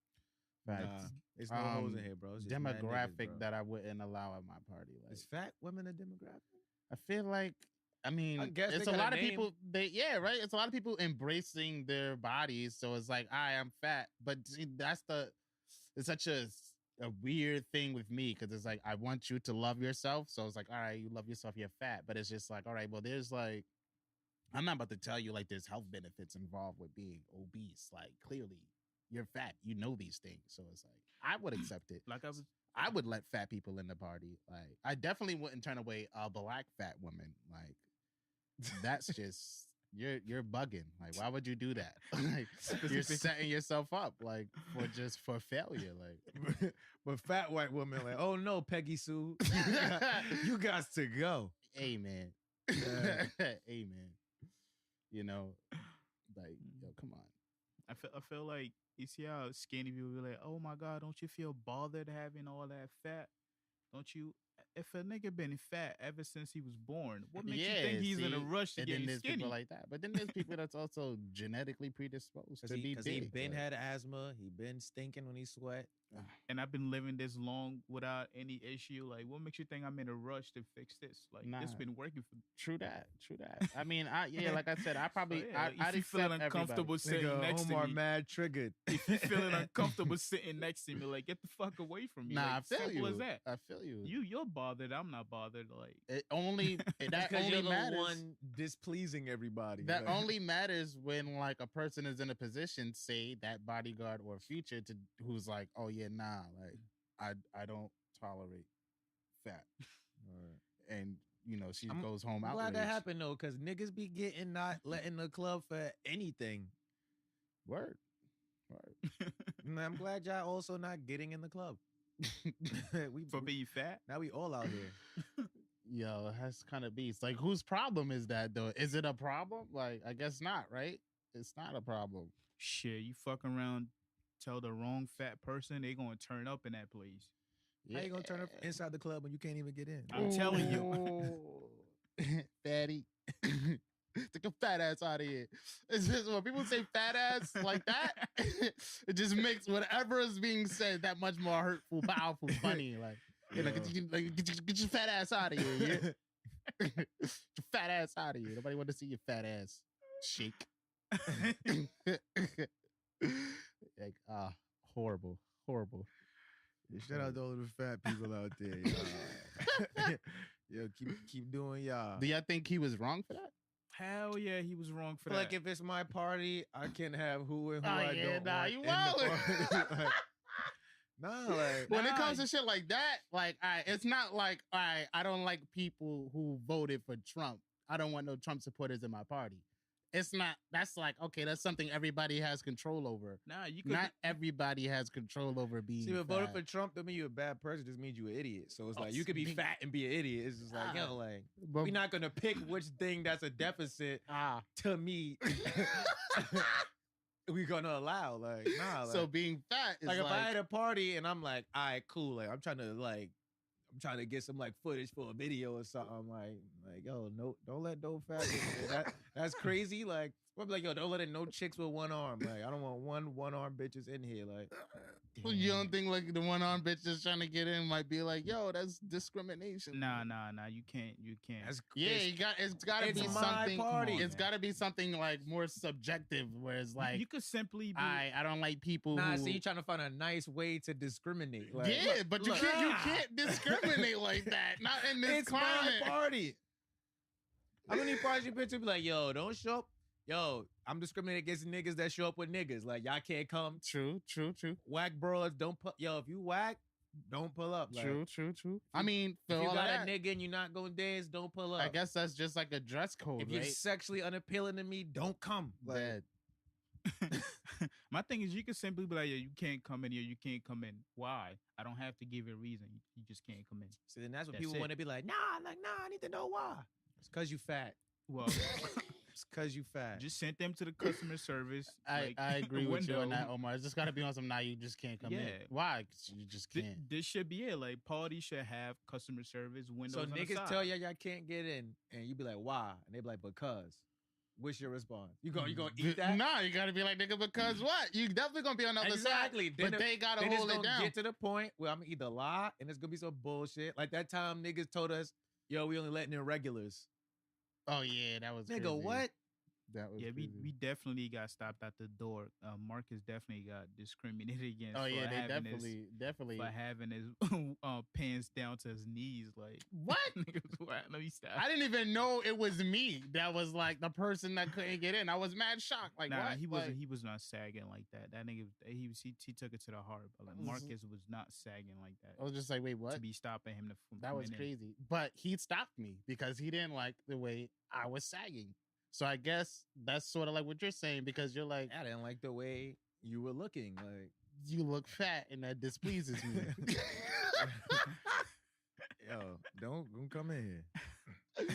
Facts. Nah, there's no hoes in Um, here, bro. It's just mad niggas, Demographic bro. that I wouldn't allow at my party. Like, Is fat women a demographic? I feel like, I mean, I guess they it's a got a lot of name. people. Right. It's a lot of people embracing their bodies. So it's like, I'm fat, but see, it's such a weird thing with me because it's like I want you to love yourself. So it's like, all right, you love yourself, you're fat, but it's just like, all right, well, there's like, I'm not about to tell you like there's health benefits involved with being obese. Like clearly, you're fat. You know these things. So it's like I would accept it. Like, I would let fat people in the party. Like, I definitely wouldn't turn away a black fat woman. Like, that's just you're bugging. Like, why would you do that? Like, you're setting yourself up like for failure. Like, But fat white women like, oh no, Peggy Sue, you got to go. amen, Yeah. amen. You know, like, yo, come on. I feel like you see how skinny people be like, oh my God, don't you feel bothered having all that fat? don't you? If a nigga been fat ever since he was born, what makes Yeah, you think he's in a see? rush to And get then there's skinny? people like that. But then there's people that's also genetically predisposed to be Because he big. been like- had asthma. He been stinking when he sweat. And I've been living this long without any issue. Like, what makes you think I'm in a rush to fix this? Like, this Nah. been working for. True that. I mean, like I said, I probably So, yeah, I'd if you feeling accept uncomfortable everybody. sitting Nigga, next to Omar me, mad triggered. if you feeling uncomfortable sitting next to me, like, get the fuck away from me. Nah, like, I feel simple you. as that. I feel you. You're bothered. I'm not bothered. Like, It only that Because only you're the matters. one displeasing everybody. That Like, only matters when like a person is in a position, say that bodyguard or future, to who's like, oh yeah, nah, like I don't tolerate fat, and she goes home I'm outraged. glad that happened though, because niggas be getting not letting the club for anything. Word. And I'm glad y'all also not getting in the club. for being fat. Now we all out here. Yo, that's kind of beast. Like, whose problem is that though? Is it a problem? Like, I guess not, right? It's not a problem. Shit, you fuck around, tell the wrong fat person, they gonna turn up in that place. How you gonna turn up inside the club when you can't even get in? I'm telling you. Fatty. Take a fat ass out of here. It's just when people say fat ass like that, it just makes whatever is being said that much more hurtful, powerful, funny. Like, get your fat ass out of here. Yeah? Get your fat ass out of here. Nobody want to see your fat ass shake. Like, horrible. Yeah, shout out to all of the fat people out there, y'all. Yo, keep doing y'all. Do y'all think he was wrong for that? Hell yeah, he was wrong for that. Like if it's my party, I can have who and who Oh, I yeah, don't nah, want you in the wildin'. party. Like, nah, like When it Nah. comes to shit like that, like, it's not like, I don't like people who voted for Trump. I don't want no Trump supporters in my party. It's not, that's like, okay, that's something everybody has control over. nah, you could. Not everybody has control over being see, but voting fat. for Trump don't mean you're a bad person. Just means you an idiot. So it's Oh, like you could be big- fat and be an idiot. It's just like Ah. like But- we're not gonna pick which thing that's a deficit to me. We're gonna allow like nah. Like, So being fat is like like, if I had a party and I'm like, all right, cool. Like I'm trying to get some like footage for a video or something. I'm like yo, no, don't let no fat. That's crazy. Like I'm like yo, don't let it no chicks with one arm. Like I don't want one arm bitches in here. Like you don't think like the one arm bitch just trying to get in might be like, yo, that's discrimination. Nah, you can't. that's Yeah, it's gotta it's be my something. party. It's gotta be something like more subjective, where it's like, you could simply be. I don't like people. Nah, who, so you trying to find a nice way to discriminate. Like, yeah, but you look, can't discriminate like that. Not in this it's climate. my party. How many parties you been to? Be like, yo, don't show up. Yo, I'm discriminating against niggas that show up with niggas. Like, y'all can't come. True. Whack bros, don't put. Yo, if you whack, don't pull up. Like, True. I mean, for If you all got of a that, nigga and you're not gonna dance, don't pull up. I guess that's just like a dress code, if you're right? sexually unappealing to me, don't come. Like, Bad. My thing is, you could simply be like, yeah, you can't come in here. You can't come in. Why? I don't have to give you a reason. You just can't come in. so then that's what That's people it. want to be like. Nah, I need to know why. It's cause you fat. Well, It's cause you fat. just send them to the customer service. I agree with you on window. that, Omar. It's just got to be on some. Now you just can't come in. Yeah. Why? 'Cause you just can't. This should be it. Like, parties should have customer service windows. So on the niggas side. tell y'all can't get in, and you be like, why? And they be like, because. What's your response? You gonna eat that? Nah, you gotta be like, nigga, because what? You definitely gonna be on the other Exactly. side. Then But it- they gotta Then it's hold it gonna down. get to the point where I'm either lie and it's gonna be some bullshit. Like that time niggas told us, yo, we only letting in regulars. Oh yeah, that was Nigga, crazy. what? That was Yeah, crazy. we definitely got stopped at the door. Marcus definitely got discriminated against. Oh yeah, for they having definitely. for having his pants down to his knees. Like, What? niggas, what? Let me stop. I didn't even know it was me that was like the person that couldn't get in. I was mad shocked. Like, Nah, what? he wasn't. Like, He was not sagging like that. That nigga, he took it to the heart. But like, Marcus was not sagging like that. I was just like, wait, what? To be stopping him from That was coming in. crazy. But he stopped me because he didn't like the way I was sagging. So I guess that's sort of like what you're saying, because you're like, I didn't like the way you were looking. Like, you look fat and that displeases me. yo, don't come in here.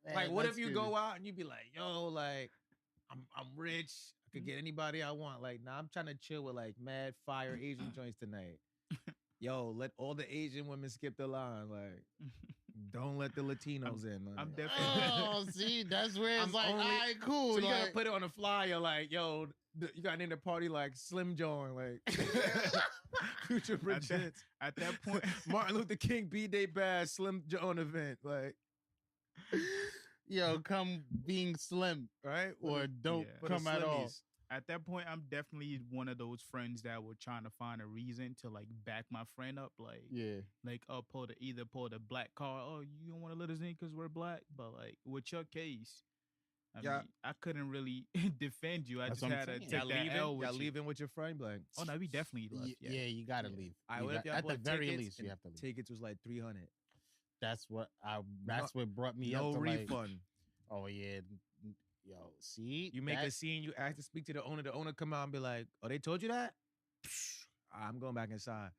Man, Like, what that's if you crazy. go out and you be like, yo, like, I'm rich. I could get anybody I want. Like, nah, I'm trying to chill with like mad fire Asian joints tonight. Yo, let all the Asian women skip the line. Like, don't let the Latinos in. Like, I'm definitely. Oh, see, that's where it's I'm like, only- all right, cool. So you gotta like, put it on a flyer, like, yo, you gotta name the party like Slim John, like Future Presents. At that point, Martin Luther King B-Day Bash Slim John event, like, yo, come being slim right? or don't yeah. come at all. at that point, I'm definitely one of those friends that were trying to find a reason to like back my friend up, like, Yeah. like either pull the black card. Oh, you don't want to let us in because we're black, but like with your case, I mean, I couldn't really defend you. I That's just what I'm had to saying. take Y'all that leaving? L with Y'all you. leaving with your friend, like, Oh no, we definitely left. Yeah, you gotta Yeah. leave. I You would got- if y'all at the bought very tickets, least, you and have to leave. Tickets was like 300. That's what brought me No up to like, refund. oh yeah, yo, see, You make a that- scene, you ask to speak to the owner. The owner come out and be like, "Oh, they told you that? I'm going back inside."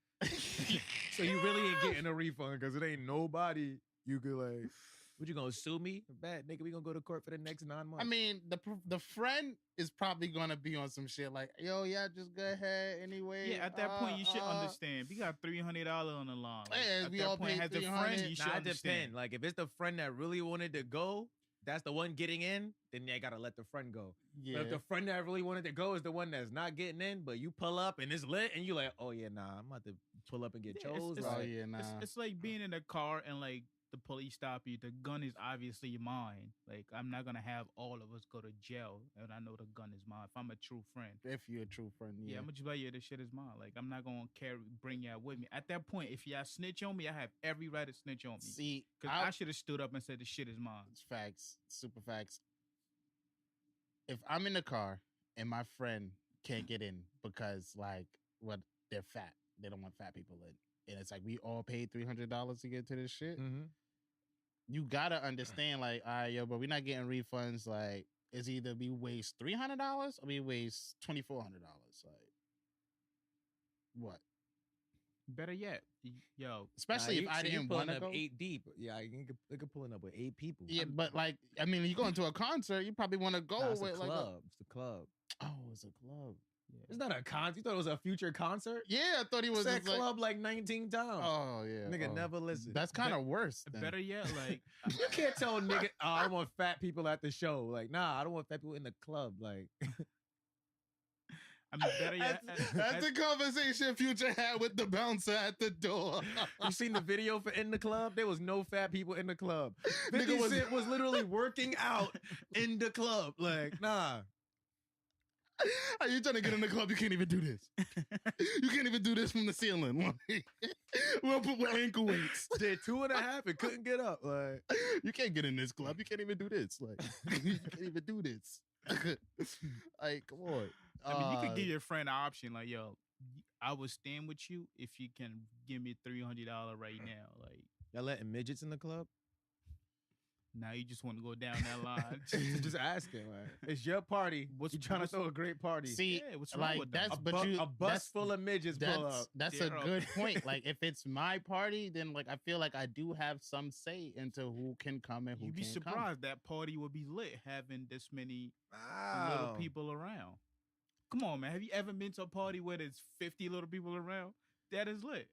So you really ain't getting a refund because it ain't nobody you could like. What, you gonna sue me? Bad nigga, we gonna go to court for the next 9 months. I mean, the friend is probably gonna be on some shit like, yo, yeah, just go ahead anyway. Yeah, at that point, you should understand. We got $300 on the line. Like, Yeah, at we that all point, paid as a friend, $300. you should Nah, it understand. depends. Like if it's the friend that really wanted to go, that's the one getting in. Then they gotta let the friend go. Yeah, But if the friend that really wanted to go is the one that's not getting in, but you pull up and it's lit, and you like, oh yeah, nah, I'm about to pull up and get Yeah, it's- chose. it's- oh like, yeah, nah. It's like being in a car and like the police stop you. The gun is obviously mine. Like I'm not gonna have all of us go to jail, and I know the gun is mine. If I'm a true friend, If you're a true friend, yeah, yeah. I'm gonna just be like, yeah, this shit is mine. Like I'm not gonna bring y'all with me. At that point, if y'all snitch on me, I have every right to snitch on me. See, Because I should have stood up and said the shit is mine. It's facts, super facts. If I'm in the car and my friend can't get in because like what they're fat, they don't want fat people in, and it's like we all paid $300 to get to this shit. mhm. You gotta understand, like, all right, yo, but we're not getting refunds. Like, it's either we waste $300 or we waste $2,400. Like, what? Better yet, yo, Especially if I didn't want to up go. 8 deep. Yeah, you could pulling up with 8 people. Yeah, but like, I mean, you go into a concert, you probably want to go Nah, it's a with like, club. It's a club. oh, it's a club. It's not a concert. You thought it was a future concert? Yeah, I thought he was Said just like, club like 19 times. oh yeah, Nigga oh. never listen. That's kind of worse. then. better yet, like You can't tell nigga, oh, I don't want fat people at the show. Like, nah, I don't want fat people in the club. Like, I mean, better yet, That's the conversation Future had with the bouncer at the door. you seen the video for In the Club? There was no fat people in the club. 50 Nigga was- Cent was literally working out in the club. Like, nah. Are you trying to get in the club? You can't even do this. You can't even do this from the ceiling. We'll put with ankle weights. Did 2.5 and couldn't get up. Like, You can't get in this club. You can't even do this. Like, you can't even do this. Like, come on. I mean, you could give your friend an option, like, yo, I will stand with you if you can give me $300 right now. Like, y'all letting midgets in the club? now you just want to go down that line. Just asking. Like, it's your party. What's- You trying to what's- throw a great party. See, yeah, what's wrong like with that? that's a, but you a bus that's, full of midgets pull up. that's a Zero. good point. Like, if it's my party, then like I feel like I do have some say into who can come and who You'd be can't come. surprised that party would be lit having this many Wow. little people around. Come on, man. Have you ever been to a party where there's 50 little people around? That is lit.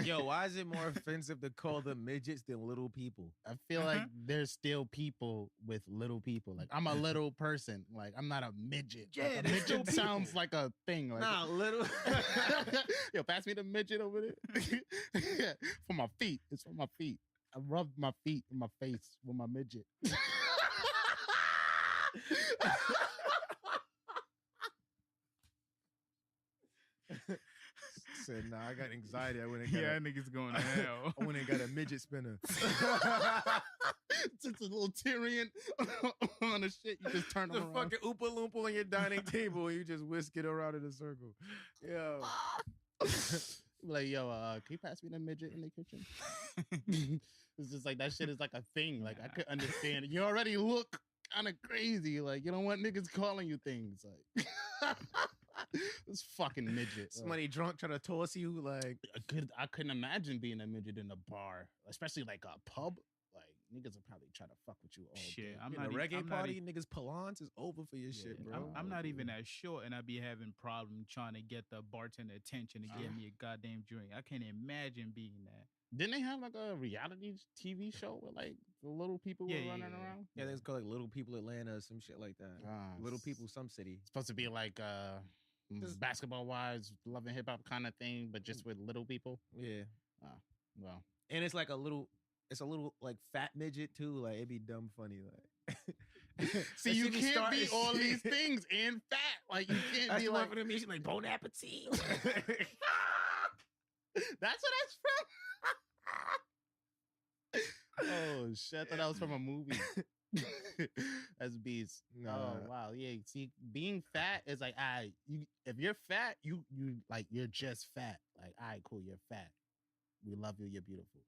Yo, why is it more offensive to call them midgets than little people? I feel like there's still people with little people. Like, I'm a little person. Like, I'm not a midget. Yeah, Like, a there's still midget sounds like a thing. Like, Nah, little. yo, pass me the midget over there. Yeah, for my feet. It's for my feet. I rubbed my feet in my face with my midget. Said, nah, I got anxiety. I went and Yeah, niggas going to hell. I went and got a midget spinner. Just a little Tyrion on the shit. You just turn The them around. fucking Oompa Loompa on your dining table, and you just whisk it around in a circle. Yo. Like, yo, can you pass me the midget in the kitchen? It's just like that shit is like a thing. Like, I could understand. You already look kind of crazy. Like, you don't want niggas calling you things. Like, this fucking midget. Somebody drunk trying to toss you, like, I couldn't imagine being a midget in a bar, especially like a pub. Like, niggas will probably try to fuck with you all Shit, day. I'm In not a e- reggae I'm not party, e- niggas palans is over for your shit, bro. I'm not even that short, and I be having problem trying to get the bartender attention to give me a goddamn drink. I can't imagine being that. Didn't they have like a reality TV show where like the little people were running around? Yeah, it's called like Little People Atlanta or some shit like that. Little People some city. It's supposed to be like Basketball Wives, Love and Hip Hop kind of thing, but just with little people. Yeah. Well, And it's like a little like fat midget too. Like it'd be dumb funny. Like see, you can't be all these things and fat. Like you can't that's be like for them. She's like bon appetit. that's what that's from. Oh shit! I thought that was from a movie. That's beast. Nah. Oh wow, yeah. See, being fat is like, if you're fat, you like you're just fat. Like, all right, cool, you're fat. We love you. You're beautiful.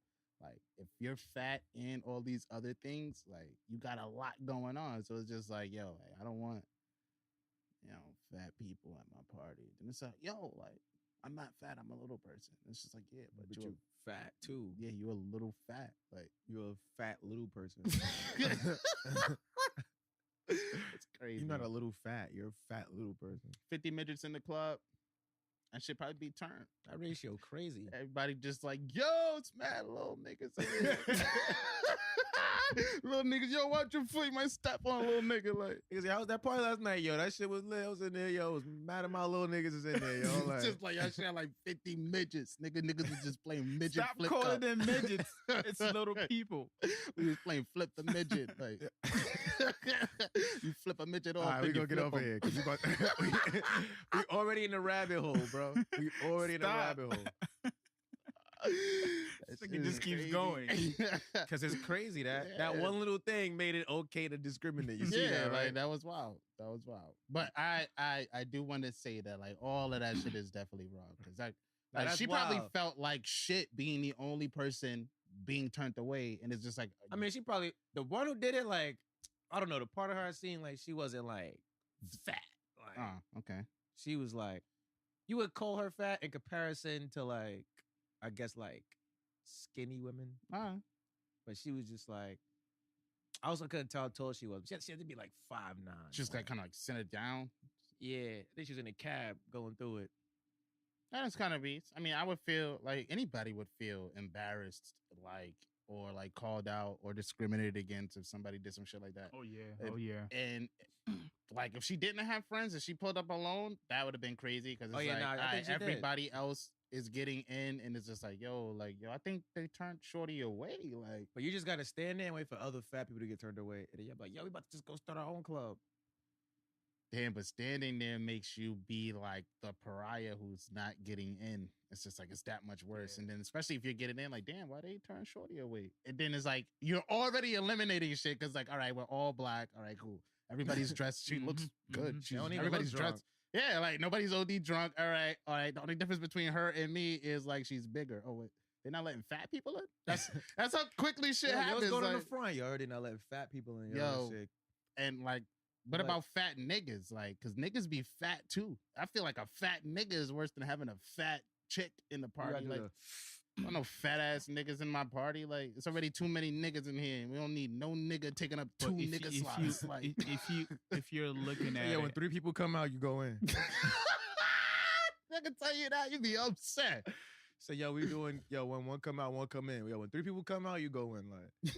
Like, if you're fat and all these other things, like you got a lot going on. So it's just like, yo, like, I don't want, fat people at my party. And it's like, yo, like, I'm not fat. I'm a little person. It's just like, yeah, but you're fat too. Yeah, you're a little fat. Like You're a fat little person. it's crazy. You're not a little fat. You're a fat little person. 50 midgets in the club. I should probably be turned. That ratio crazy. Everybody just like, yo, it's mad little niggas. Little niggas, yo, watch your foot. You might step on a little nigga. Like, Niggas, how was that party last night, yo? That shit was lit. I was in there, yo. I was mad at my little niggas is in there, yo. Like, just like y'all shit like 50 midgets. Niggas was just playing midget Stop flip calling cup. them midgets. It's little people. We was playing flip the midget. Like, you flip a midget off. all right, we then you gonna get flip over 'em. here. 'Cause we already in the rabbit hole, bro. We already in the Stop. rabbit hole. That This shit nigga is just keeps crazy. going. Because it's crazy that Yeah. one little thing made it okay to discriminate. You see Yeah, that, right? like that was wild. That was wild. But I do want to say that like all of that shit is definitely wrong because like that's she probably wild. felt like shit being the only person being turned away, and it's just like I mean, she probably, the one who did it, like, I don't know, the part of her I seen, like, she wasn't, like, fat. Like, okay. she was, like, you would call her fat in comparison to, like, I guess, like, skinny women. But she was just, like, I also couldn't tell how tall she was. She had to be, like, 5'9". Just got kind of like sent it down. Yeah, I think she was in a cab going through it. That's kind of beast. I mean, I would feel like anybody would feel embarrassed, like, or like called out or discriminated against if somebody did some shit like that. Oh yeah. If- Oh yeah. And like, if she didn't have friends and she pulled up alone, that would have been crazy because it's Oh, yeah, like nah, I alright, think she did. everybody else is getting in, and it's just like, yo, I think they turned Shorty away. Like, But you just got to stand there and wait for other fat people to get turned away. And then you're like, yo, we about to just go start our own club. damn, but standing there makes you be like the pariah who's not getting in. It's just like, it's that much worse. Yeah. And then especially if you're getting in, like, damn, why they turn Shorty away? And then it's like, you're already eliminating shit because like, all right, we're all black. All right, cool. Everybody's dressed. She looks good. mhm. She's, don't even everybody's look drunk. dressed. Yeah, like nobody's OD drunk. All right. The only difference between her and me is like she's bigger. Oh, wait. They're not letting fat people in? That's how quickly shit Yo, happens. what's going on in like- the front? You already not letting fat people in. Yo, Shit. and like, what Like- about fat niggas? Like, cause niggas be fat too. I feel like a fat nigga is worse than having a fat chick in the You gotta party. do Like, the- I don't know fat ass niggas in my party. Like, it's already too many niggas in here. We don't need no nigga taking up But two if nigga you- slots. Like, if you're looking at Yeah, when it, 3 people come out, you go in. I can tell you that you'd be upset. So yo, we doing when one come out, one come in. Yo, when 3 people come out, you go in like.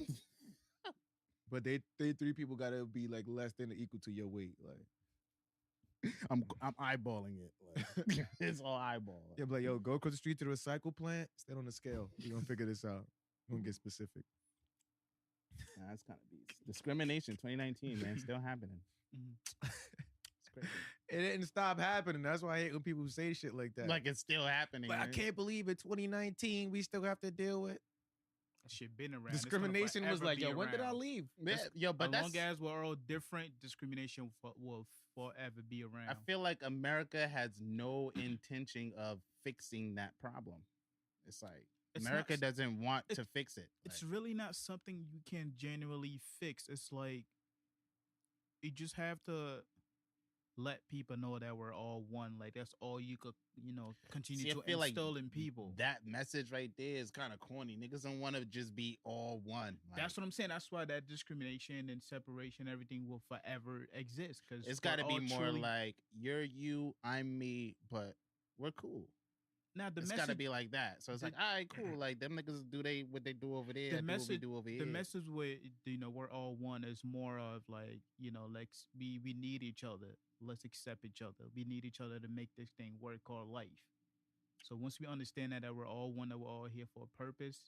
But they 3 people gotta be like less than or equal to your weight. Like, I'm eyeballing it. Like, it's all eyeball. yeah, but like, yo, go across the street to the recycle plant, stand on the scale. We're gonna figure this out. We're gonna get specific. Nah, that's kind of beast. Discrimination 2019, man, still happening. Mhm. It's crazy. It didn't stop happening. That's why I hate when people say shit like that. Like, it's still happening. But I man. can't believe in 2019 we still have to deal with that shit been around. It's gonna discrimination. Was forever like, be yo, when did I around. leave? Yeah, yo, but As that's long as we're all different, discrimination will forever be around. I feel like America has no intention of fixing that problem. It's like It's America not- doesn't want it- to fix it. It's Like, really not something you can genuinely fix. It's like you just have to let people know that we're all one. Like that's all you could, continue See, I to feel like instill in people. that message right there is kind of corny. Niggas don't want to just be all one. Like, That's what I'm saying. That's why that discrimination and separation, everything will forever exist. Because it's got to be more like you're you, I'm me, but we're cool. Now the It's got to be like that. So it's like, all right, cool. Like them niggas do what they do over there. The I do what we message, do over here. the message with we're all one is more of like like we need each other. Let's accept each other. We need each other to make this thing work called life. So once we understand that we're all one, that we're all here for a purpose,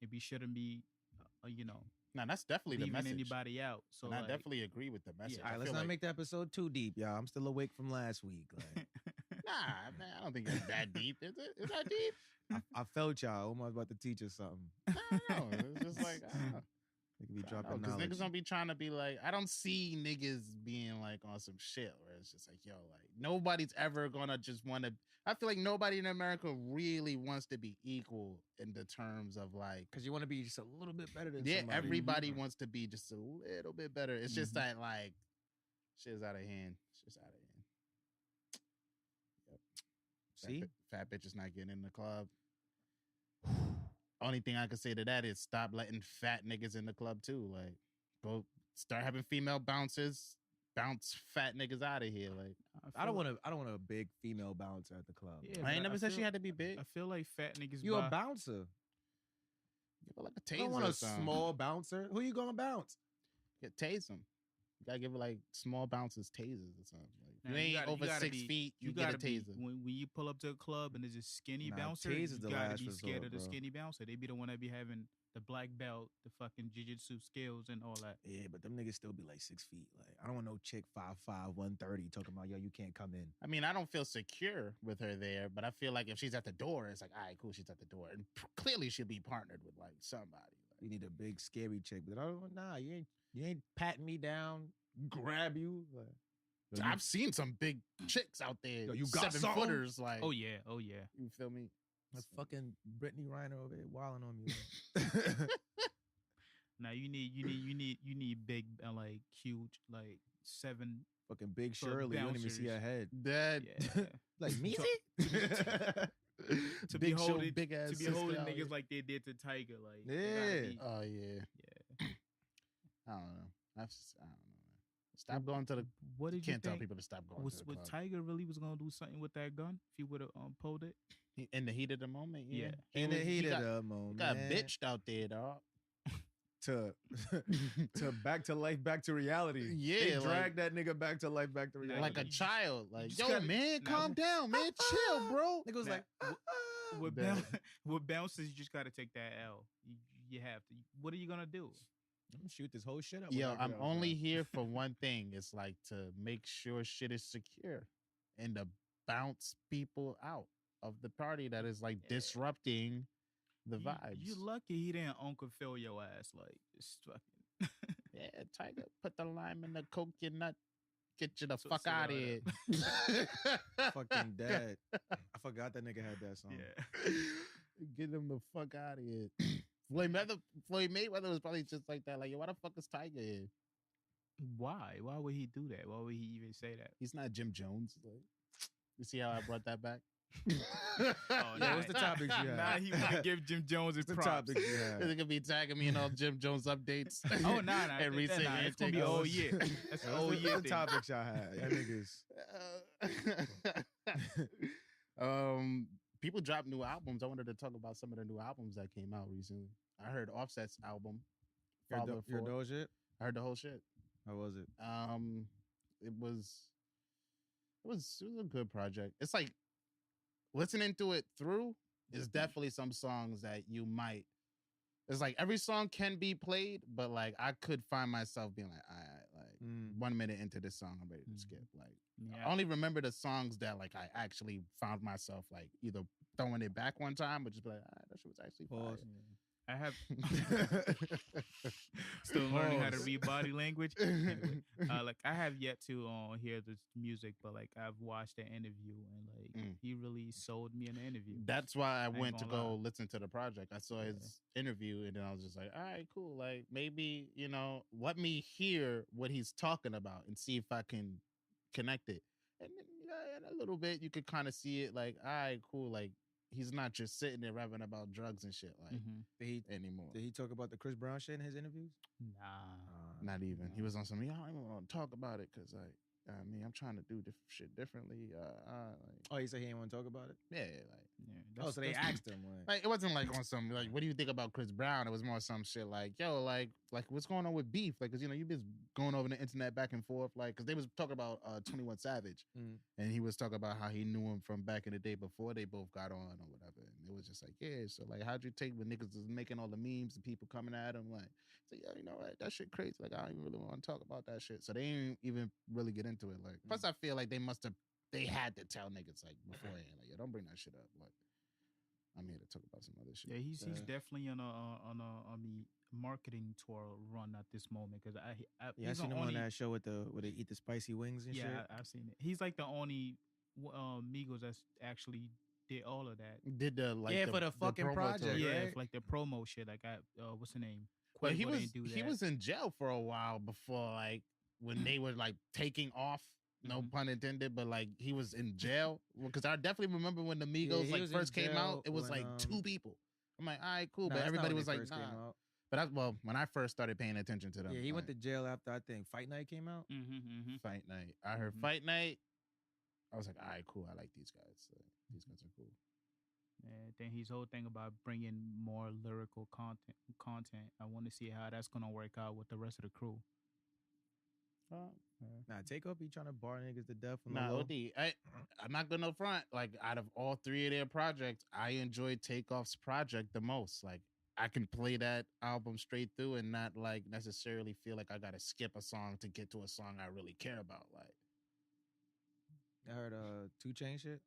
and we shouldn't be, now that's definitely the leaving message. Anybody out. So and I definitely agree with the message. All right, let's not make the episode too deep, y'all. I'm still awake from last week. Like. Nah, man, I don't think it's that deep. Is it? Is that deep? I felt y'all. I'm about to teach us something. No, it's just like I don't know. They could be dropping Because knowledge. niggas don't be trying to be like, I don't see niggas being like on some shit where it's just like, yo, like nobody's ever gonna just want to. I feel like nobody in America really wants to be equal in the terms of like, because you want to be just a little bit better than yeah, somebody. everybody wants to be just a little bit better. It's just that like, shit's out of hand. Shit's out of hand. Yep. See, fat bitch is not getting in the club. Only thing I can say to that is stop letting fat niggas in the club too. Like, go start having female bouncers, bounce fat niggas out of here. Like, I don't want a big female bouncer at the club. Yeah, I ain't but never said she had to be big. I feel like fat niggas. You a bouncer? Give her like a I taser. don't want or a something. small bouncer. Who you gonna bounce? Yeah, tase them. You gotta give her like small bounces, tasers or something. Like, Nah, you ain't gotta- over you gotta 6 be- feet. You get gotta a be- taser. when you pull up to a club and there's a skinny Nah, bouncer, taser's you the gotta last be scared resort, of the bro. skinny bouncer. They be the one that be having the black belt, the fucking jiu-jitsu skills and all that. Yeah, but them niggas still be like 6 feet. Like I don't want no chick 5'5", 130 talking about yo, you can't come in. I mean, I don't feel secure with her there, but I feel like if she's at the door, it's like, all right, cool, she's at the door, and clearly she'll be partnered with like somebody. You need a big scary chick, but I don't. Nah, you ain't patting me down, grab you. Like, yo, you- I've seen some big chicks out there, Yo, you got 7 something? footers. Like, Oh yeah. you feel me? That's fucking Brittany Reiner over there wilding on me. Now you need big like huge like 7. Fucking Big For Shirley. You don't even see her bouncers. head. That Yeah. Like me? to be holding big ass to be holding niggas like they did to Tiger. Like they gotta Yeah. be- Oh yeah. yeah. I don't know. I don't know, man. Stop going to the. What did you Can't tell think? people to stop going Was to the club. Tiger really was gonna do something with that gun if he would have pulled it? In the heat of the moment, yeah. Yeah. In the heat of got, the he moment. got bitched out there, dog. to back to life, back to reality. Yeah, They like- drag that nigga back to life, back to reality. Like a you child. Like, just yo, gotta- man, now- calm down, man. Chill, bro. Nigga was Nah, like, With, Bad. with bounces, you just gotta take that L. You have to. What are you gonna do? I'm gonna shoot this whole shit up. Yo, when I I'm get only outside. here for one thing. It's like to make sure shit is secure and to bounce people out of the party that is like Yeah. disrupting the vibes. You lucky he didn't Uncle Phil your ass. Like it's fucking. Yeah, Tiger, put the lime in the coconut. Get you the So- fuck so out of that- here. Fucking dead. I forgot that nigga had that song. Yeah. Get him the fuck out of here. Floyd Mayweather was probably just like that. Like, yo, why the fuck is Tiger here? Why? Why would he do that? Why would he even say that? He's not Jim Jones. Like, you see how I brought that back? Yeah, what's the topics you have? Nah, he want to give Jim Jones his What's the props. topics you have? They're gonna be tagging me in all Jim Jones updates. Oh, nah. And recent It's gonna be antics. all year. That's Yeah, the whole what's year the thing. topics y'all had? Y'all niggas. People drop new albums. I wanted to talk about some of the new albums that came out recently. I heard Offset's album. Father Your Four. Doja shit? I heard the whole shit. How was it? It was a good project. It's like listening to it through is definitely some songs that you might. It's like every song can be played, but like I could find myself being like, all right, like 1 minit into this song, I'm ready to skip. Like Yeah. I only remember the songs that like I actually found myself like either throwing it back one time or just be like, all right, that shit was actually fire. Pause. I have still learning how to Pause. read body language. Anyway, like I have yet to hear this music, but like I've watched the interview and like he really sold me in the interview. That's why I ain't went to gonna go lie. listen to the project. I saw his interview and then I was just like, all right, cool. Like maybe, let me hear what he's talking about and see if I can connected. And in a little bit, you could kind of see it like, all right, cool. Like, he's not just sitting there rapping about drugs and shit like anymore. Did he talk about the Chris Brown shit in his interviews? Nah. Not even. He was on some, I don't even want to talk about it because I'm trying to do shit differently. Oh, he said he didn't want to talk about it? Yeah, like, so they asked him. Like, it wasn't like on some, like, what do you think about Chris Brown? It was more some shit like, yo, like what's going on with beef? Like, because, you know, you've been going over the internet back and forth, like, because they was talking about 21 Savage. And he was talking about how he knew him from back in the day before they both got on or whatever. And it was just like, yeah, so, like, how'd you take when niggas was making all the memes and people coming at him? Like, so, yeah, you know what? That shit crazy. Like, I don't even really want to talk about that shit. So they didn't even really get into it. Like, plus I feel like they had to tell niggas, like, beforehand, like, yeah, don't bring that shit up. Like, I'm here to talk about some other shit. Yeah, he's definitely on a marketing tour run at this moment because I seen him on that show where they eat the spicy wings and shit. Yeah, I've seen it. He's like the only Migos that's actually did all of that. Did for the fucking project, yeah, right? for like the promo shit. Like what's the name? But he was in jail for a while before, like, when they were like taking off. No pun intended, but like he was in jail because I definitely remember when the Migos like first came out, it was like 2 people. I'm like, all right, cool, but everybody was like, nah. But when I first started paying attention to them, he went to jail after I think Fight Night came out. Fight Night. I heard Fight Night. I was like, all right, cool. I like these guys. These guys are cool. Yeah, then his whole thing about bringing more lyrical content. I want to see how that's gonna work out with the rest of the crew. Nah, Takeoff be trying to bar niggas to death. OD. I'm not gonna front. Like, out of all 3 of their projects, I enjoyed Takeoff's project the most. Like, I can play that album straight through and not like necessarily feel like I gotta skip a song to get to a song I really care about. Like, I heard 2 Chainz shit.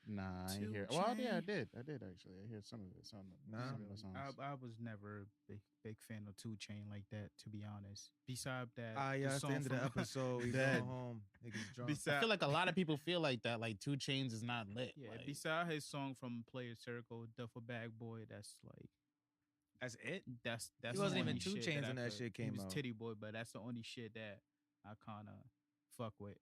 Nah, I ain't hear. Well, yeah, I did actually. I heard some of it. Some of the songs. I was never a big fan of 2 Chainz like that, to be honest. Besides that, that's the end of the episode. We going home. Niggas drunk. I feel like a lot of people feel like that. Like 2 Chainz is not lit. Yeah. Like, besides his song from Player Circle, Duffel Bag Boy, that's it. That's he wasn't even 2 Chainz when that shit came out. He was Titty Boy, but that's the only shit that I kind of fuck with.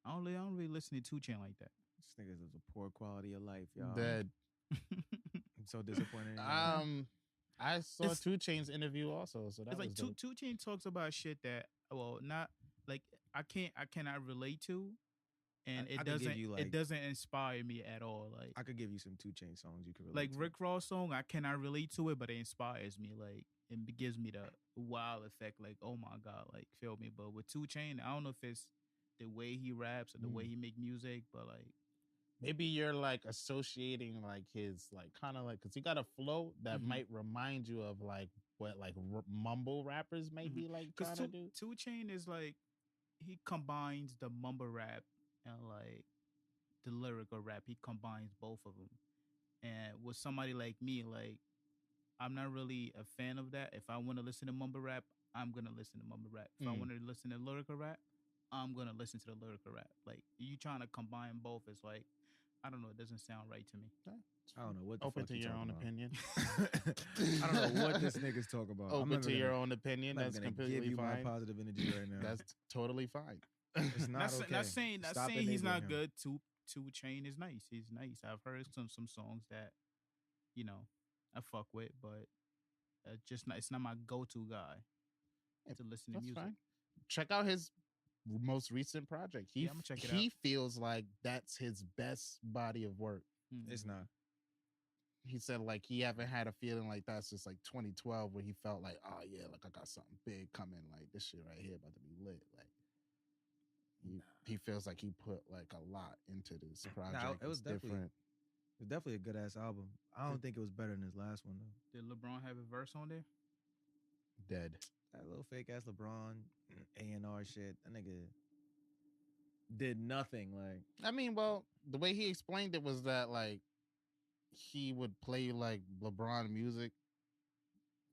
I don't really listen to 2 Chainz like that. This niggas is a poor quality of life, y'all. Dead. I'm so disappointed. I saw 2 Chainz interview also, so that it's was like dope. 2 Chainz talks about shit that not like I cannot relate to, and it doesn't inspire me at all. Like, I could give you some 2 Chainz songs you could relate like to. Rick Ross song, I cannot relate to it, but it inspires me. Like, it gives me the wow effect. Like, oh my god, like, feel me. But with 2 Chainz, I don't know if it's the way he raps or the way he make music, but like. Maybe you're like associating like his like kind of like because he got a flow that might remind you of like what like mumble rappers might be like trying to do. 2 Chainz is like he combines the mumble rap and like the lyrical rap. He combines both of them. And with somebody like me, like I'm not really a fan of that. If I want to listen to mumble rap, I'm gonna listen to mumble rap. If I want to listen to lyrical rap, I'm gonna listen to the lyrical rap. Like, you trying to combine both is like, I don't know, it doesn't sound right to me. I don't know what the Open fuck to you your own talking opinion. I don't know what this nigga's talking about. Open to your own opinion. I'm That's gonna completely give you fine. my positive energy right now. That's totally fine. It's not okay. Not saying Stop he's not enabling him. good. 2 Chainz is nice. He's nice. I've heard some songs that, you know, I fuck with, but it's not my go-to guy to listen to That's music. fine. Check out his most recent project. I'm gonna check it he out. feels like that's his best body of work. It's not. He said like he haven't had a feeling like that since like 2012 where he felt like, oh yeah, like I got something big coming, like this shit right here about to be lit. Like he feels like he put like a lot into this project. It was it's different. It was definitely a good ass album. I don't think it was better than his last one though. Did LeBron have a verse on there? Dead. That little fake ass LeBron A&R shit. That nigga did nothing. Like, I mean, well, the way he explained it was that like he would play like LeBron music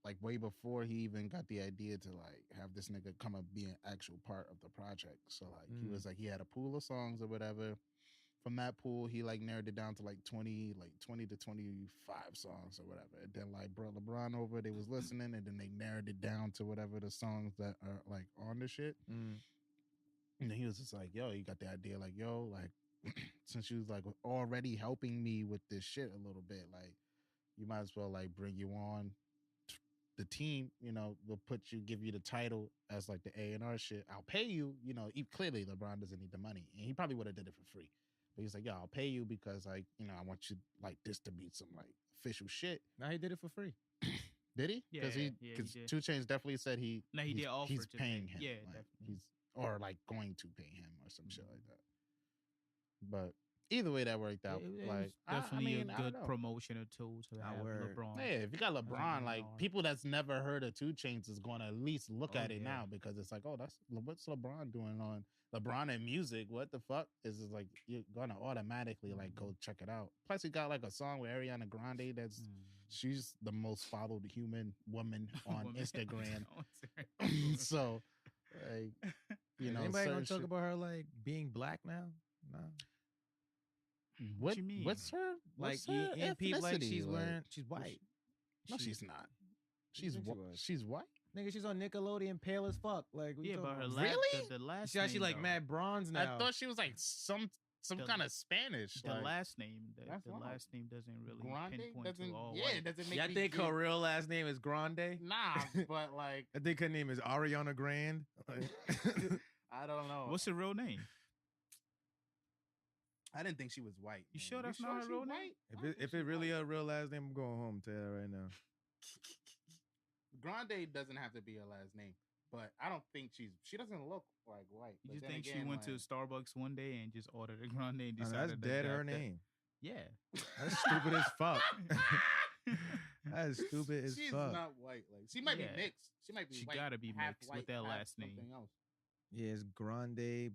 like way before he even got the idea to like have this nigga come up be an actual part of the project. So like he was like he had a pool of songs or whatever. From that pool, he like narrowed it down to like 20 to 25 songs or whatever. And then like brought LeBron over, they was listening, and then they narrowed it down to whatever the songs that are like on the shit. And he was just like, yo, you got the idea, like, yo, like, since you was like already helping me with this shit a little bit, like, you might as well like bring you on the team, you know, will give you the title as like the A&R shit. I'll pay you, you know, clearly LeBron doesn't need the money. And he probably would have did it for free. But he's like, yo, I'll pay you because like, you know, I want you like this to be some like official shit. Now he did it for free. Did he? Yeah, Because he 2 Chainz definitely said No, he did offer he's to paying pay. him. Yeah, like, definitely. or like going to pay him or some shit like that. But either way that worked out. It like was definitely I mean, a I don't good know. promotional tool to Nah, have word. LeBron. Yeah, if you got an LeBron, like A&R. people that's never heard of 2 Chainz is going to at least look Oh, at it yeah. now because it's like, oh, what's LeBron doing on LeBron and music? What the fuck is like you're gonna automatically like go check it out. Plus, he got like a song with Ariana Grande that's she's the most followed human woman on Instagram. So, like, you know, anybody gonna certain talk shit- about her like being black now? No. what you mean? What's her Like what's her and people like ethnicity? she's wearing she's white. No, she's not. She's think she what? was. She's white. Nigga, she's on Nickelodeon, pale as fuck. Like, what you Yeah, but talking her about? Really? the last She actually name, like though, mad bronze now. I thought she was like some The- kind of Spanish. the like, last name. That's The wild. last name doesn't really Grande pinpoint doesn't. to all Yeah, white. it doesn't make. Y'all me think feel- her real last name is Grande? Nah, but like I think her name is Ariana Grande. I don't know. What's her real name? I didn't think she was white. You man. sure that's not her she real name? white? I think If she's it really white. her real last name, I'm going home. Tell you that right now. Grande doesn't have to be her last name, but I don't think she doesn't look like white. You But just then think she again, went to like, Starbucks one day and just ordered a grande and Nah, decided that's that dead her that- name. Yeah. That's stupid as fuck. That is stupid as she's fuck. not white. Like she might Yeah. be mixed. She might be. She white, gotta be half mixed white, with that half last name. something else. Yeah, it's Grande.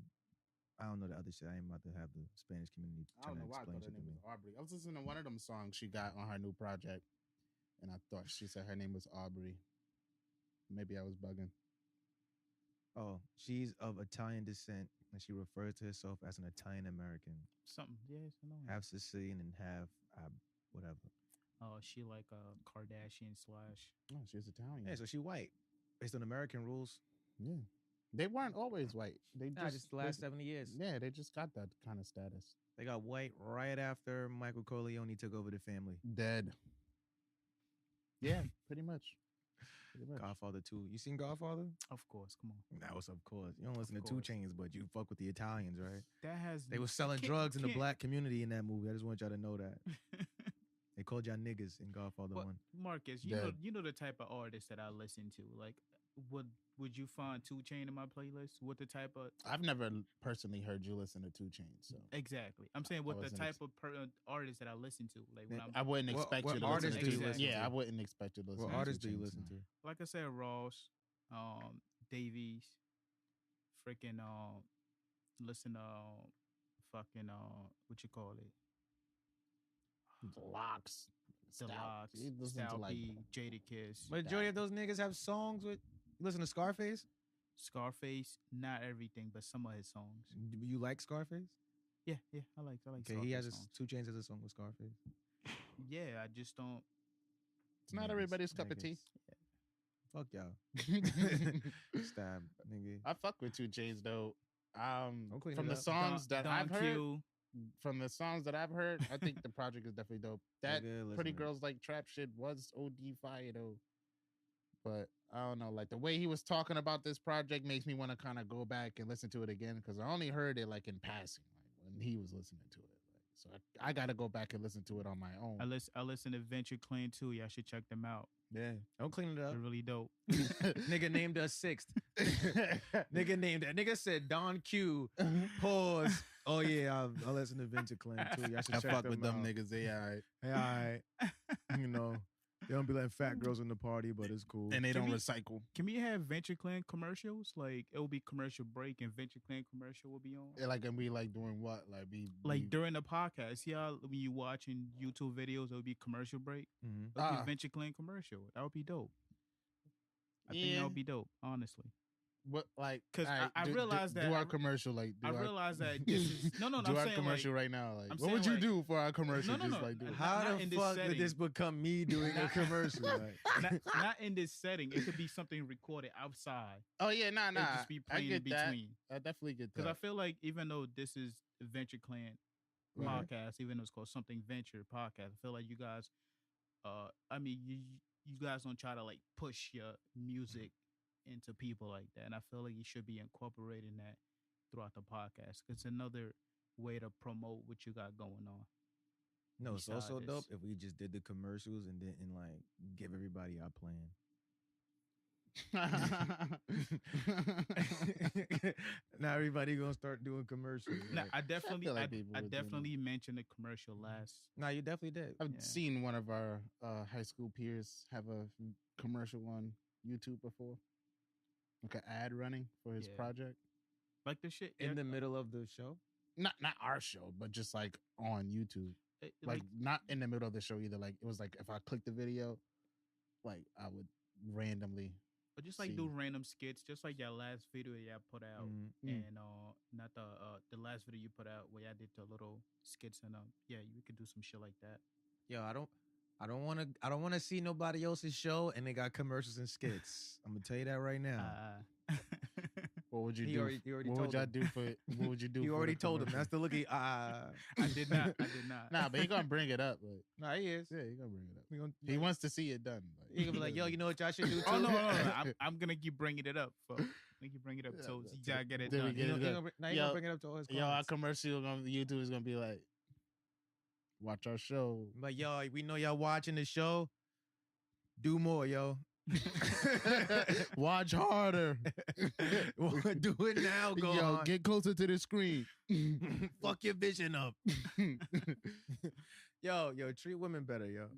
I don't know the other shit. I ain't about to have the Spanish community I don't trying know to why I explain thought her shit to name me. was Aubrey. I was listening to one of them songs she got on her new project, and I thought she said her name was Aubrey. Maybe I was bugging. Oh, she's of Italian descent, and she refers to herself as an Italian American, Something. Yeah, it's annoying. half Sicilian and half whatever. Oh, she like a Kardashian slash. Oh, she's Italian. Yeah, so she white based on American rules. Yeah. They weren't always white. They Nah, just the last 70 years. Yeah, they just got that kind of status. They got white right after Michael Corleone took over the family. Dead. Yeah, pretty much. Pretty much. Godfather 2. You seen Godfather? Of course, come on. That was of course. You don't listen to Of 2 course. Chainz, but you fuck with the Italians, right? That has They were selling Can't- drugs in the can't- black community in that movie. I just want y'all to know that. They called y'all niggas in Godfather But 1. Marcus, Dead. you know the type of artist that I listen to. Like, would you find 2 Chain in my playlist? What the type of I've never personally heard you listen to 2 Chainz, so exactly? I'm saying what the wasn't type of artist that I listen to. Like when Man, I'm I wouldn't What- expect what you to listen artists to do you 2 listen Yeah, to? I wouldn't expect you to listen What to artists do 2 you Chainz, listen no. to? like I said, Ross, Davies, freaking listen fucking what you call it? Locks. The Stout. Locks, You listen to Stout like P, Jada Kiss, Majority of those niggas have songs with. You listen to Scarface? Scarface. Not everything, but some of his songs. Do you like Scarface? Yeah, I like. Okay, he has Scarface songs. 2 Chainz has a song with Scarface. Yeah, I just don't. It's not Niggas, everybody's cup of tea. niggas. Fuck y'all. Stab, nigga. I fuck with 2 Chainz though. Don't clean From it the up. songs that Don I've heard, Q, from the songs that I've heard, I think the project is definitely dope. That Nigga, listen, Pretty man. Girls Like Trap shit was OD fire though. But I don't know, like the way he was talking about this project makes me want to kind of go back and listen to it again because I only heard it like in passing, like when he was listening to it. Like, so I got to go back and listen to it on my own. I listen to Venture Clan too. Y'all should check them out. Yeah. Don't clean it up. They're really dope. Nigga named us 6th. Nigga named that. Nigga said Don Q. Pause. Oh yeah, I'll listen to Venture Clan too. Y'all should I check fuck them with them out. niggas. They all right. Hey, all right. You know, they don't be letting fat girls in the party, but it's cool. And they Can don't we- recycle. Can we have Venture Clan commercials? Like it will be commercial break and Venture Clan commercial will be on. Yeah, like, and we like doing what? Like Like during the podcast, yeah, when you watching YouTube videos, it would be commercial break. Mhm. It would be Venture Clan commercial. That would be dope. I think Yeah. that would be dope, honestly. What like? Because all right, I realized that do our commercial like. I realized that this is no. do I'm our saying commercial like, right now. Like, I'm what would saying, you like- do for our commercial? No, Just no. like do it. How- How not the in this fuck setting. did this become me doing a commercial? Like, not in this setting. It could be something recorded outside. Oh yeah, nah. It just be I playing in get that. between. I definitely get Because that. I feel like even though this is a Venture Clan Right. podcast, even though it's called Something Venture podcast, I feel like you guys, I mean, you guys don't try to like push your music into people like that, and I feel like you should be incorporating that throughout the podcast. It's another way to promote what you got going on. no, it's also Beside dope this. if we just did the commercials and didn't like give everybody our plan. Now everybody gonna start doing commercials. Now, Like, I definitely, like I, people I were doing definitely mentioned the commercial last. nah, you definitely did. I've Yeah. seen one of our high school peers have a commercial on YouTube before, like an ad running for his Yeah. project. Like the shit In the middle of the show. Not our show, but just like on YouTube. Like not in the middle of the show either. Like it was like if I clicked the video, like I would randomly. but just like see. do random skits, just like your last video y'all put out, Mm. and not the last video you put out where y'all did the little skits and yeah, you could do some shit like that. Yo, I don't want to see nobody else's show and they got commercials and skits. I'm gonna tell you that right now. What would you He do? already- he already what would told y'all him. do for? What would you do? You for already the told him. commercial? That's the look. I did not. I did not. Nah, but he gonna bring it up. Like, Nah, he is. yeah, he gonna bring it up. We gonna, He wants to see it done. Like, he gonna be like, yo, you know what y'all should do too? Oh no. I'm gonna keep bringing it up. Keep bringing it up. Yeah, So but you gotta get it till we done. get He it gonna, done. he Yo, gonna bring it up to all his Yo, our clients. commercial on YouTube is gonna be like, watch our show. Like, yo, we know y'all watching the show. Do more, yo. Watch harder. Do it now, go Yo, on. get closer to the screen. Fuck your vision up. Yo, treat women better, yo.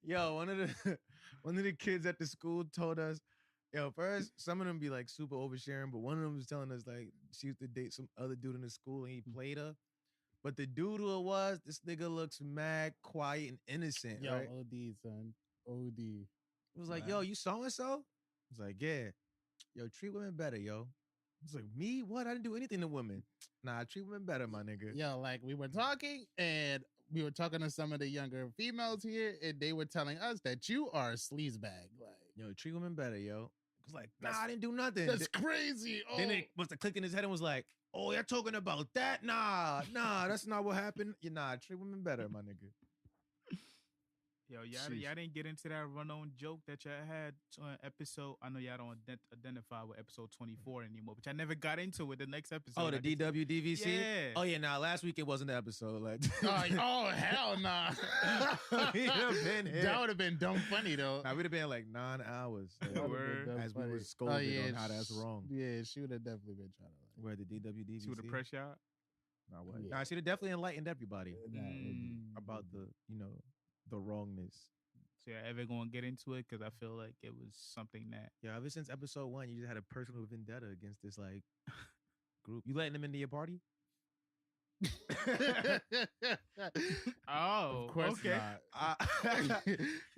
Yo, one of the kids at the school told us, yo, first some of them be like super oversharing, but one of them was telling us like she used to date some other dude in the school and he played her. But the dude who it was, this nigga looks mad, quiet, and innocent. Yo, right? OD, son. OD. It was like, Wow. yo, you so and so? It's like, yeah. Yo, treat women better, yo. It's like, me? What? I didn't do anything to women. Nah, treat women better, my nigga. Yo, like we were talking and we were talking to some of the younger females here and they were telling us that you are a sleazebag. Like, Yo, treat women better, yo. It's like, nah, That's- I didn't do nothing. that's crazy. Oh. Then it must have clicked in his head and was like, oh, you're talking about that? Nah, that's not what happened. Nah, treat women better, my nigga. Yo, Sheesh. y'all didn't get into that run-on joke that y'all had on episode. I know y'all don't identify with episode 24 anymore, but y'all never got into it the next episode. Oh, the I guess- DWDVC? Yeah. Oh, yeah, nah, last week it wasn't the episode. Like, Oh, hell nah. He'd have been here. That would have been dumb funny though. Nah, we'd have been like 9 hours. That would've been Word. dumb As we funny. were scolded on how that's wrong. Yeah, she would have definitely been trying to like. Where the DWDVC? See what the press y'all? Nah, what? Yeah. Nah, she'd have definitely enlightened everybody Mm. about the wrongness. So y'all ever gonna get into it? Because I feel like it was something that Yeah, ever since episode 1, you just had a personal vendetta against this like group. You letting them into your party? oh, Of course okay. not. All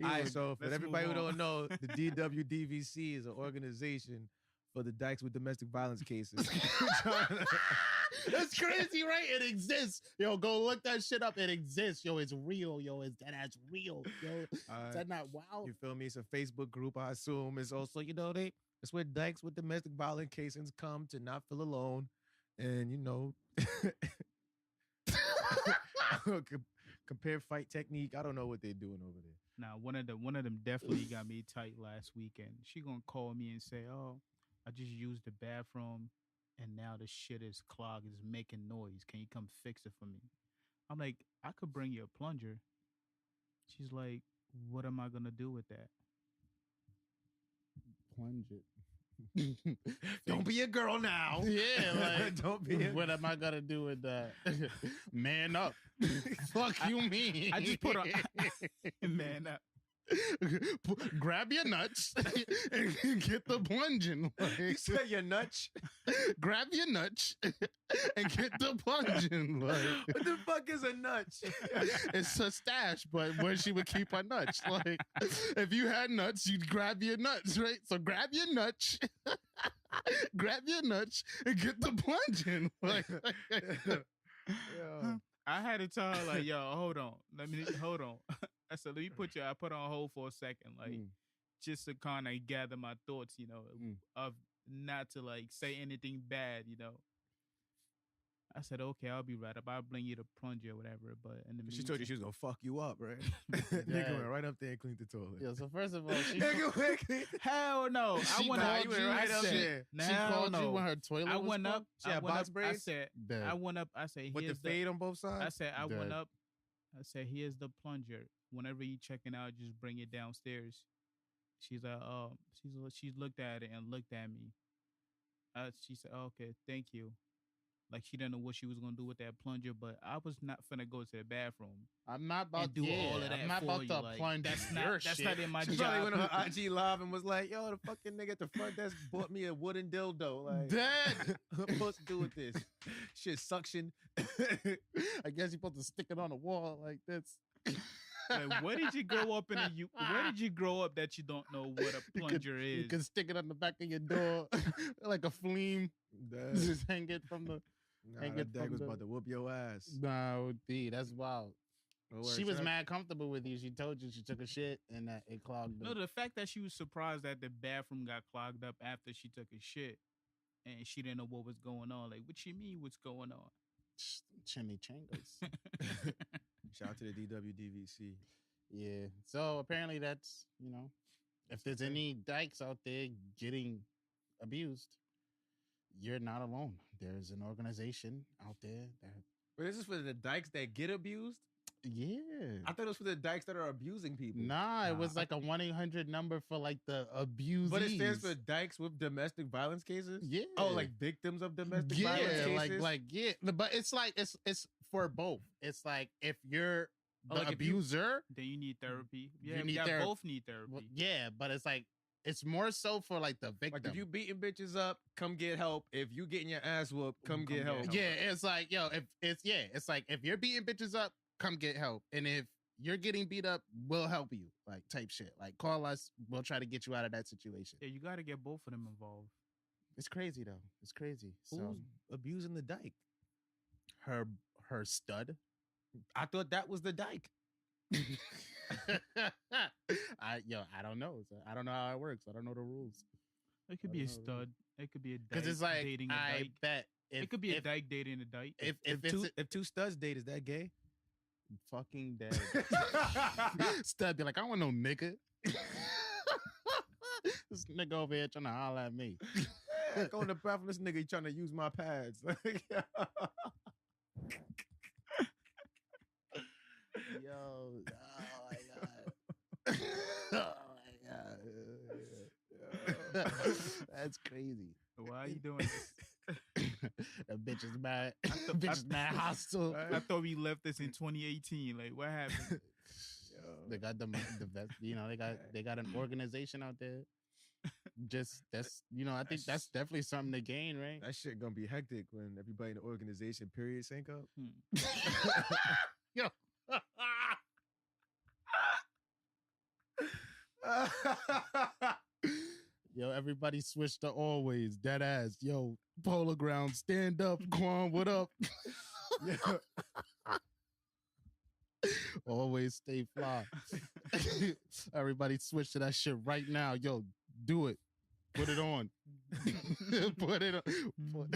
right, so for let's everybody who move on. don't know, the DWDVC is an organization for the dykes with domestic violence cases. That's crazy, right? It exists. Yo, go look that shit up. It exists. Yo, it's real. Yo, it's that ass real. Yo, is that not wild? You feel me? It's a Facebook group, I assume. It's also, it's where dykes with domestic violence cases come to not feel alone. And, compare fight technique. I don't know what they're doing over there. Now, one of them definitely got me tight last weekend. She gonna call me and say, "Oh, I just used the bathroom, and now the shit is clogged. It's making noise. Can you come fix it for me?" I'm like, "I could bring you a plunger." She's like, "What am I gonna do with that?" Plunge it. Don't be a girl now. Yeah, like don't be. what am I gonna do with that? Man up. Fuck you mean? I just put a man up. Grab your nuts and get the plunging. You Like, said your nuts. grab your nuts and get the plunging. Like, What the fuck is a nut? it's a stash, but where she would keep her nuts. Like, if you had nuts, you'd grab your nuts, right? So grab your nuts, grab your nuts, and get the plunging. Like, Yo. I had to tell her like, yo, hold on. Hold on. I said, let me I put on hold for a second, like, just to kind of gather my thoughts, of not to like say anything bad, I said, okay, I'll be right up. I'll bring you the plunger or whatever. But in the She told you she was gonna fuck you up, right? Yeah. Nigga went right up there and cleaned the toilet. yeah, so first of all, she Nigga went clean. hell no. She I went called up. you right up there. She called you when her toilet I was went up. full? She had box braids? I said, Dead. I went up. I said, With the here's fade on both sides? I said, I went Dead. up. I said, here's the plunger. Whenever you checking out, just bring it downstairs. She's like, she looked at it and looked at me. She said, okay, thank you. Like she didn't know what she was gonna do with that plunger, but I was not finna go to the bathroom. I'm not about and do all of that I'm not for about you. to Like, plunge that's your not shit. in my She job. probably went on her IG live and was like, yo, the fucking nigga at the front desk bought me a wooden dildo. Like, Dead. what am I supposed to do with this? Shit suction. I guess you're supposed to stick it on the wall like this. Like, where did you grow up where did you grow up that you don't know what a plunger is? You can stick it on the back of your door like a flame. Duh. Just hang it from the. Nah, Hang that it dag from was the- about to whoop your ass. No, D, that's wild. Oh, She was Chuck? mad comfortable with you. She told you she took a shit and that it clogged. No, the fact that she was surprised that the bathroom got clogged up after she took a shit and she didn't know what was going on. Like, what you mean what's going on? Chimney changles. Shout out to the DWDVC. Yeah. So apparently that's, if there's any dykes out there getting abused, you're not alone. There's an organization out there that. But this is for the dykes that get abused? Yeah. I thought it was for the dykes that are abusing people. Nah, it was Nah. like a 1-800 number for like the abusees. But it stands for dykes with domestic violence cases? Yeah. Oh, like victims of domestic violence cases? yeah. But it's like it's for both. It's like if you're the like if you- abuser, Then you need therapy. Yeah, You we need got therapy. both need therapy. well, yeah, but it's like it's more so for like the victim. Like if you beating bitches up, come get help. If you getting your ass whooped, come get help. yeah, it's like it's like if you're beating bitches up, come get help, and if you're getting beat up, we'll help you, like type shit. Like call us, we'll try to get you out of that situation. Yeah, you got to get both of them involved. It's crazy though. It's crazy. So Who's abusing the dyke? her stud. I thought that was the dyke. I don't know. I don't know how it works. I don't know the rules. It could I be a don't know. stud. It could be a dyke Because it's like dating a I dyke. bet if, It could be a if, dyke dating a dyke. If If two studs date, is that gay? fucking dead, stud be like, I don't want no nigga. This nigga over here trying to holler at me. Going to bathroom, this nigga trying to use my pads. Yo, oh my god. Oh my god. That's crazy. Why are you doing this? That bitch is mad. thought- Bitch is mad hostile. I thought we left this in 2018. Like, what happened? They got the best, they got an organization out there. Just that's I think that's definitely something to gain, right? That shit gonna be hectic when everybody in the organization period sync up. Yo. Yo, everybody switch to always. Dead ass. Yo, Polar Ground, stand up. Quan, what up? Yeah. Always stay fly. Everybody switch to that shit right now. Yo, do it. Put it on. Put it on.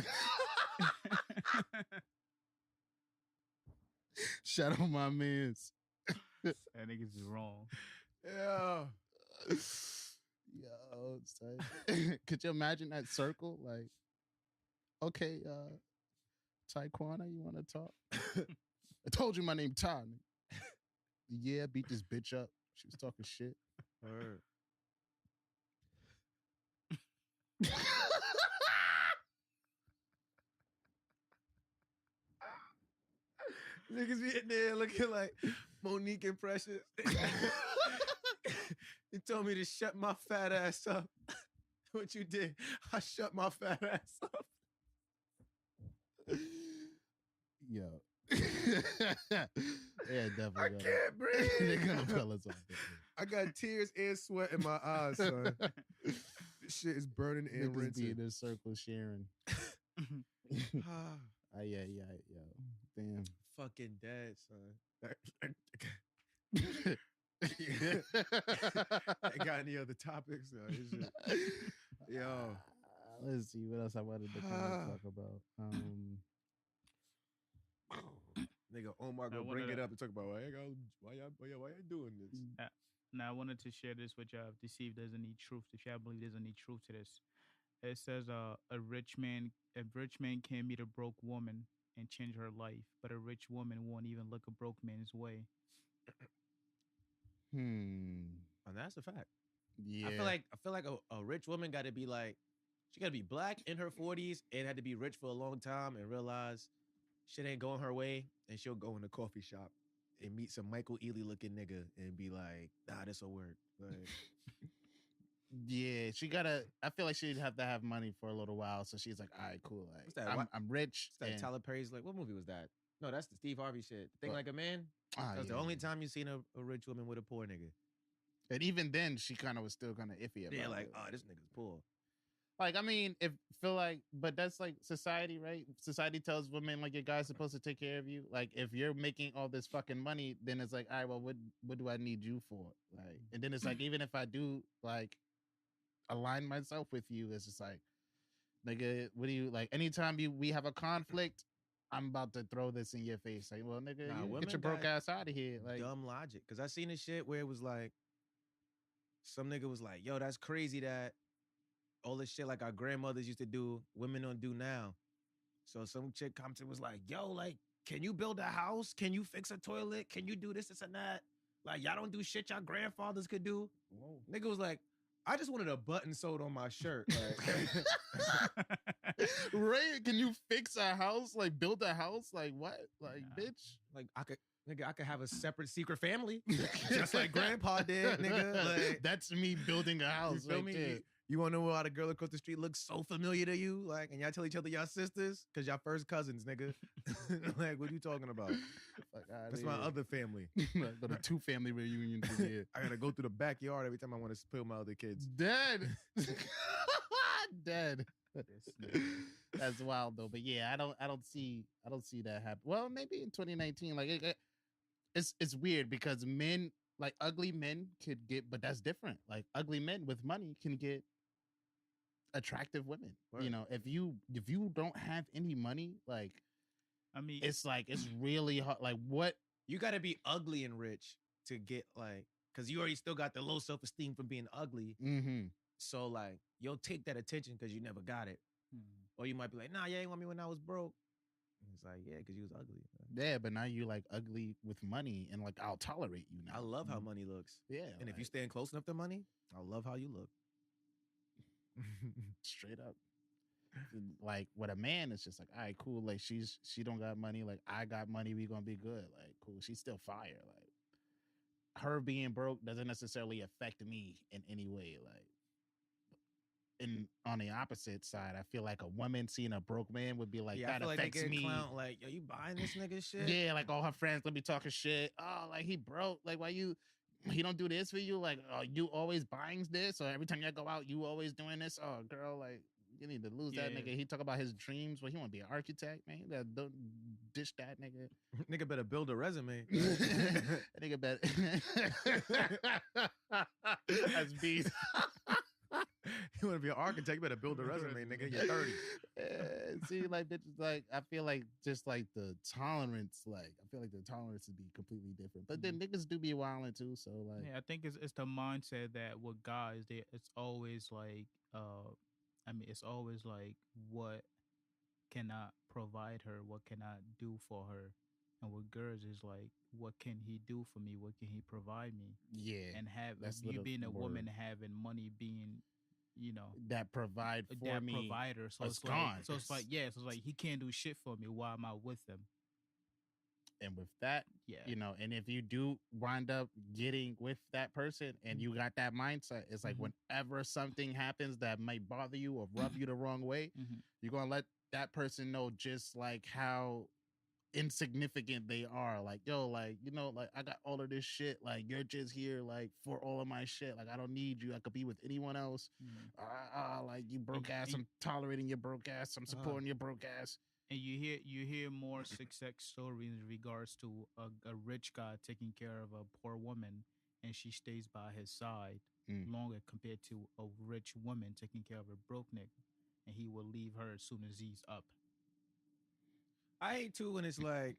Shout out my mans. That niggas is wrong. Yeah. Yo, son. Could you imagine that circle? Like, okay, Taekwondo, you want to talk? I told you my name Ty. Yeah, beat this bitch up. She was talking shit. Word. Niggas be in there looking like Monique and Precious. You told me to shut my fat ass up. What you did? I shut my fat ass up. Yo. Yeah, definitely. I can't breathe. They're gonna pull us off. I got tears and sweat in my eyes, son. This shit is burning and Niggas be in rinsing. a circle sharing. Yeah, yo. Damn. Fucking dead, son. I got any other topics? Yo. Let's see what else I wanted to talk about. Nigga, Omar go bring it up and talk about why y'all doing this? Now I wanted to share this with y'all to see if there's any truth. If y'all believe there's any truth to this, it says a rich man can meet a broke woman and change her life, but a rich woman won't even look a broke man's way. Oh, that's a fact. Yeah. I feel like a rich woman got to be like, she got to be black in her 40s and had to be rich for a long time and realize shit ain't going her way, and she'll go in a coffee shop and meet some Michael Ealy looking nigga and be like, nah, this'll work. Like, yeah, I feel like she'd have to have money for a little while. So she's like, all right, cool. Like, what's that? I'm rich. That Tyler Perry's like, what movie was that? No, that's the Steve Harvey shit. Think Like a Man? That's the only time you've seen a rich woman with a poor nigga. And even then, she kind of was still kind of iffy about it. Yeah, like, oh, this nigga's poor. Like, I mean, but that's like society, right? Society tells women, like, your guy's supposed to take care of you. Like, if you're making all this fucking money, then it's like, all right, well, what do I need you for? Like, and then it's like, even if I do, like, align myself with you, it's just like, nigga, what do you, like, anytime we have a conflict, I'm about to throw this in your face. Like, well, nigga, get your broke ass out of here. Like, dumb logic. Because I seen this shit where it was like, some nigga was like, yo, that's crazy that all this shit like our grandmothers used to do, women don't do now. So some chick come to was like, yo, like, can you build a house? Can you fix a toilet? Can you do this and that? Like, y'all don't do shit y'all grandfathers could do. Whoa. Nigga was like, I just wanted a button sewed on my shirt. Like, Ray, can you fix a house? Like, build a house? Like, what? Like, bitch? Like, I could have a separate secret family, just like Grandpa did, nigga. Like, that's me building a house. You feel me? You want to know why the girl across the street looks so familiar to you? Like, and y'all tell each other y'all sisters? Because y'all first cousins, nigga. Like, what are you talking about? That's my other family. Go to 2 family reunions a year. I got to go through the backyard every time I want to spill my other kids. Dead. Dead. That's wild, though. But yeah, I don't see that happen. Well, maybe in 2019, like, it's weird because men, like, ugly men could get, but that's different. Like, ugly men with money can get attractive women. Right. You know, if you don't have any money, like, I mean, it's like, it's really hard. Like, what? You got to be ugly and rich to get, like, because you already still got the low self-esteem from being ugly. Mm-hmm. So, like, you'll take that attention because you never got it. Mm-hmm. Or you might be like, nah, you ain't want me when I was broke. And it's like, yeah, because you was ugly. Yeah, but now you like ugly with money, and like, I'll tolerate you now. I love how money looks. Yeah. And if you stand close enough to money, I love how you look. Straight up. Like, with a man, it's just like, all right, cool. Like, she don't got money. Like, I got money. We gonna be good. Like, cool. She's still fire. Like, her being broke doesn't necessarily affect me in any way. Like, and on the opposite side, I feel like a woman seeing a broke man would be like, that affects me. Clown, like, yo, you buying this nigga shit? Yeah, like, all her friends gonna be talking shit. Oh, like, he broke. Like, why he don't do this for you? Like, oh, you always buying this? Or every time you go out, you always doing this? Oh, girl, like, you need to lose that nigga. He talk about his dreams. Well, he want to be an architect, man. You gotta don't dish that nigga. Nigga better build a resume. That nigga better. That's beast. You want to be an architect, you better build a resume, nigga. You're 30. See, like, bitches, like, I feel like just like the tolerance, like, I feel like the tolerance would be completely different. But then niggas do be wilding too, so like, yeah, I think it's the mindset that with guys, it's always like, it's always like, what can I provide her? What can I do for her? And with girls is like, what can he do for me? What can he provide me? Yeah, and you being a woman, having money, being, you know, that provide for that me provider. So it's gone. like, so it's like he can't do shit for me. Why am I with him? And with that, Yeah. you know, and if you do wind up getting with that person and you got that mindset, it's like whenever something happens that might bother you or rub you the wrong way, you're going to let that person know just like how insignificant they are. Like, yo, like, you know, like I got all of this shit. Like, you're just here, like, for all of my shit. Like, I don't need you. I could be with anyone else. Like, you broke ass. I'm tolerating your broke ass. I'm supporting your broke ass. And you hear more success stories in regards to a rich guy taking care of a poor woman, and she stays by his side longer compared to a rich woman taking care of a broke nigga, and he will leave her as soon as he's up. I hate too when it's like,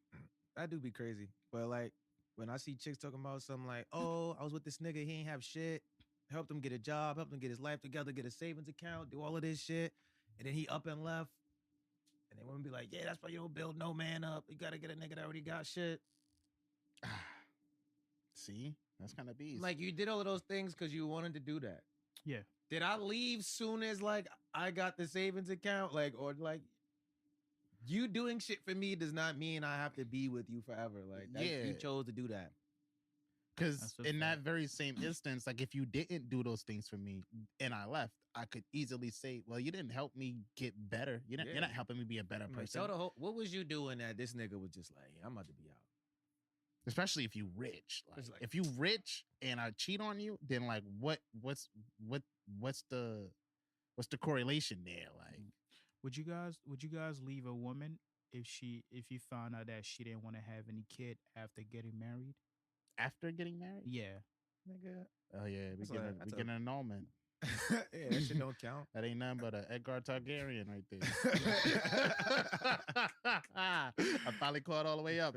that do be crazy. But like when I see chicks talking about something like, oh, I was with this nigga, he ain't have shit, helped him get a job, helped him get his life together, get a savings account, do all of this shit, and then he up and left. And they women be like, yeah, that's why you don't build no man up. You gotta get a nigga that already got shit. See? That's kind of beast. Like, you did all of those things because you wanted to do that. Yeah. Did I leave soon as, like, I got the savings account? Like, or, like, you doing shit for me does not mean I have to be with you forever. Like, you chose to do that. Because in that very same instance, like, if you didn't do those things for me and I left, I could easily say, well, you didn't help me get better. You're not helping me be a better person. Like, what was you doing that this nigga was just like, I'm about to be out? Especially if you rich. Like, if you rich and I cheat on you, then like what's the correlation there? Like, would you guys leave a woman if you found out that she didn't want to have any kid after getting married? After getting married? Yeah. Nigga. Oh yeah, we get an annulment. Yeah, that shit don't count. That ain't nothing but an Edgar Targaryen right there. I finally caught all the way up.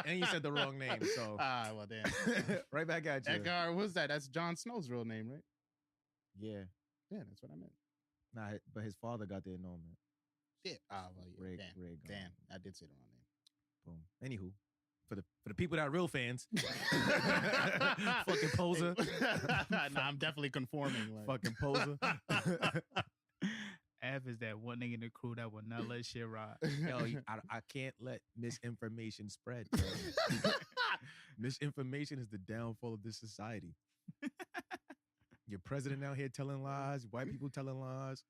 And you said the wrong name, so well damn. Right back at you. Edgar, what's that? That's Jon Snow's real name, right? Yeah. Yeah, that's what I meant. Nah, but his father got the annulment. Yeah. Well, yeah. Damn, I did say the wrong name. Boom. Anywho. For the people that are real fans. Fucking poser. Nah, I'm definitely conforming. Like. Fucking poser. Av is that one nigga in the crew that will not let shit ride. Yo, I can't let misinformation spread. Misinformation is the downfall of this society. Your president out here telling lies, white people telling lies.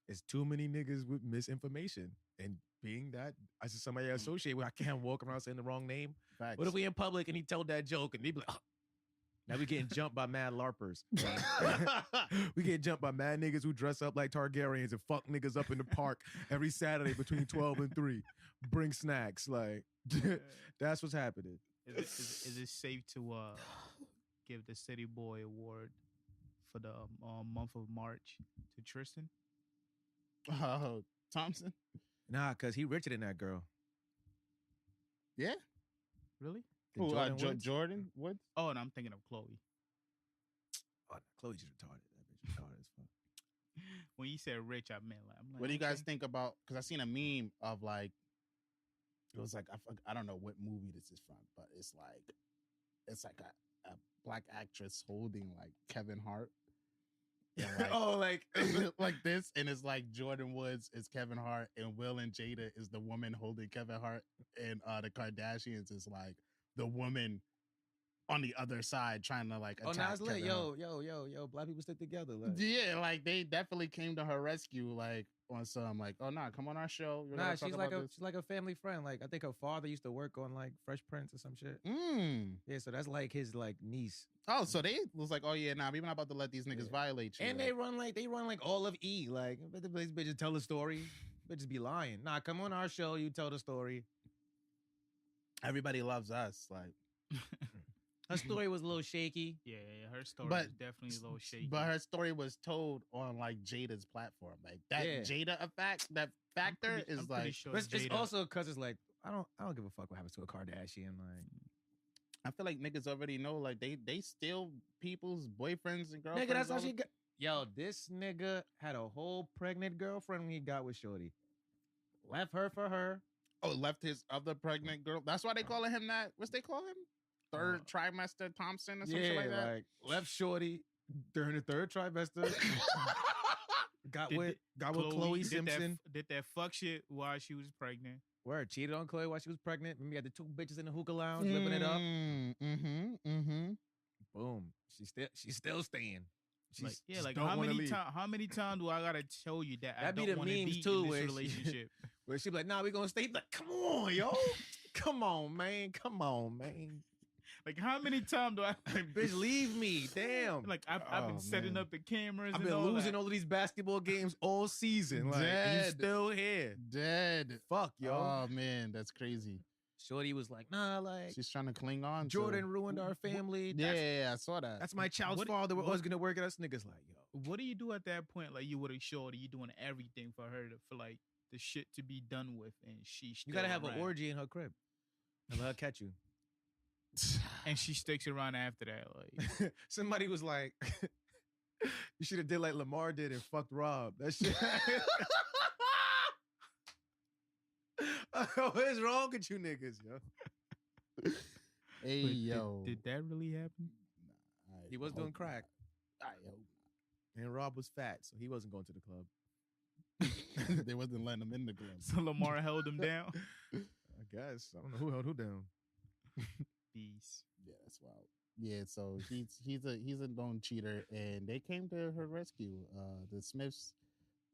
It's too many niggas with misinformation. And being that I see somebody I associate with, I can't walk around saying the wrong name. Facts. What if we in public and he told that joke and they be like, oh. Now we getting jumped by mad LARPers. We get jumped by mad niggas who dress up like Targaryens and fuck niggas up in the park every Saturday between 12 and 3. Bring snacks. Like, that's what's happening. Is it safe to give the City Boy Award for the month of March to Tristan? Thompson? Nah, because he richer than that girl. Yeah? Really? Who, Jordan Woods? Oh, and I'm thinking of Chloe. Oh, Chloe's just retarded. That bitch retarded as fuck. When you said rich, I'm like, what do you guys think about? Because I seen a meme of like, it was like I don't know what movie this is from, but it's like a black actress holding like Kevin Hart. Like, oh, like like this, and it's like Jordan Woods is Kevin Hart, and Will and Jada is the woman holding Kevin Hart, and the Kardashians is like the woman on the other side trying to like attack. Oh, now it's lit. Yo, black people stick together. Like. Yeah, like they definitely came to her rescue, like on some like, oh nah, come on our show. Nah, she's like a family friend. Like I think her father used to work on like Fresh Prince or some shit. Yeah, so that's like his like niece. Oh, so they was like, oh yeah, nah, we're not about to let these niggas violate you. And they run like all of E. Like these bitches tell the story. Bitches be lying. Nah, come on our show, you tell the story. Everybody loves us, like. Her story was a little shaky. Yeah, her story was definitely a little shaky. But her story was told on like Jada's platform. Like that Jada effect, that factor is like. Sure it's also because it's like I don't give a fuck what happens to a Kardashian. Like I feel like niggas already know. Like they steal people's boyfriends and girlfriends. Nigga, that's how she got. Yo, this nigga had a whole pregnant girlfriend when he got with Shorty. Left her for her. Oh, left his other pregnant girl. That's why they calling him that. What's they call him? Third trimester Thompson or something like that. Like left Shorty during the third trimester. got with Chloe Simpson. Did that fuck shit while she was pregnant. Where cheated on Chloe while she was pregnant. Remember, you had the 2 bitches in the hookah lounge living it up. Boom. She's still staying. She's like don't wanna leave. how many times do I gotta tell you that I That be don't the want to memes be too, in where this she- relationship? Where she be like, nah, we gonna stay. Like, come on, yo. Come on, man. Come on, man. Like how many times do I Bitch, leave me. Damn. like I've been setting up the cameras. I've and been all losing that. all of these basketball games all season. Like, and you Dead. still here. Dead. Fuck, yo. Oh man, that's crazy. Shorty was like, nah, like She's trying to cling on. Jordan to... ruined our family. Yeah, I saw that. That's my child's What- father. We're what- always gonna work at us. Niggas like, yo. What do you do at that point? Like you would have showed you doing everything for her for like the shit to be done with, and she still You gotta have around. an orgy in her crib. And let her catch you. and she sticks around after that. Like Somebody was like, you should have did like Lamar did and fucked Rob. That shit. What is wrong with you niggas, yo? Hey but yo, did that really happen? He was doing crack. I hope And Rob was fat, so he wasn't going to the club. not. They wasn't letting him in the club. So Lamar held him down. I guess. I don't know who held who down. Beast. Yeah, that's wild. Yeah, so he's a known cheater, and they came to her rescue. The Smiths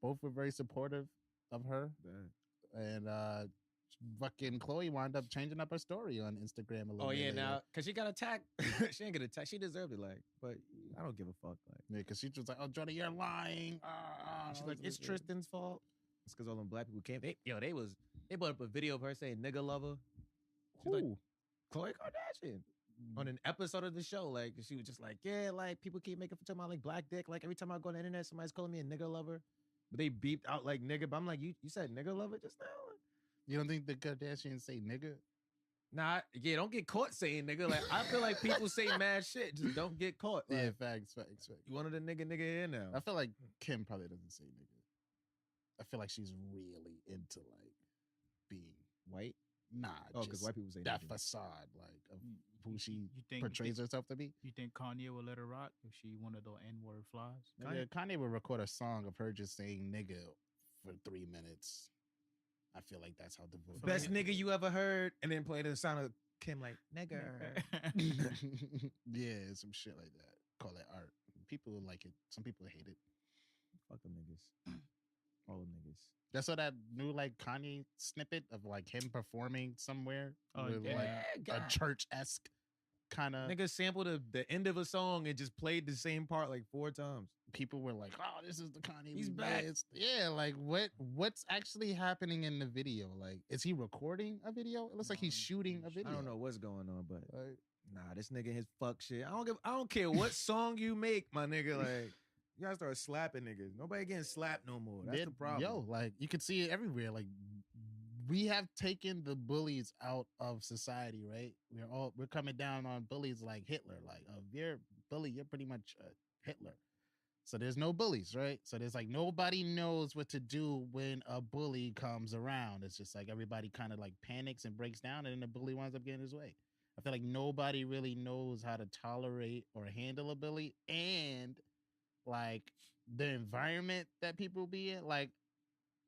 both were very supportive of her, and fucking Chloe wound up changing up her story on Instagram a little. Oh bit yeah, later. now because she got attacked. She ain't get attacked. She deserved it, like. But I don't give a fuck. Like, Yeah, because she was like, "Oh, Jordan, you're lying." she's like, it's Tristan's fault. It's because all them black people came. They brought up a video of her saying "nigga lover." She's like, Who? Khloe Kardashian on an episode of the show. Like, she was just like, yeah, like people keep making fun of my like black dick. Like every time I go on the internet, somebody's calling me a nigga lover. But they beeped out like nigga. But I'm like, you said nigga lover just now? You don't think the Kardashians say nigga? Nah, yeah, don't get caught saying nigga. Like I feel like people say mad shit. Just don't get caught. Like, Yeah, facts. you wanted a nigga here now. I feel like Kim probably doesn't say nigga. I feel like she's really into like being White? nah. Oh, because just white people say that nigga. facade like of who You she think portrays herself to be. You think Kanye will let her rock if she one of those N-word flies? Kanye would record a song of her just saying nigga for 3 minutes. I feel like that's how devoted. Best nigga you ever heard, and then play the sound of Kim like nigga. Yeah, some shit like that. Call it art. People like it. Some people hate it. Fuck them niggas. All them niggas. That's what that new like Kanye snippet of like him performing somewhere Oh, with yeah. like a church-esque kind of. Niggas sampled the end of a song and just played the same part like 4 times. People were like, "Oh, this is the Kanye He's we back." missed." Yeah, like what's actually happening in the video? Like, is he recording a video? It looks like he's shooting a video. I don't know what's going on, but Like, nah, this nigga his fuck shit. I don't care what song you make, my nigga. Like, you gotta start slapping niggas. Nobody getting slapped no more. That's the problem. Yo, like you can see it everywhere. Like we have taken the bullies out of society, right? We're coming down on bullies like Hitler. Like, if you're a bully, you're pretty much Hitler. So there's no bullies, right? So there's like nobody knows what to do when a bully comes around. It's just like everybody kind of like panics and breaks down, and then the bully winds up getting his way. I feel like nobody really knows how to tolerate or handle a bully, and like the environment that people be in. Like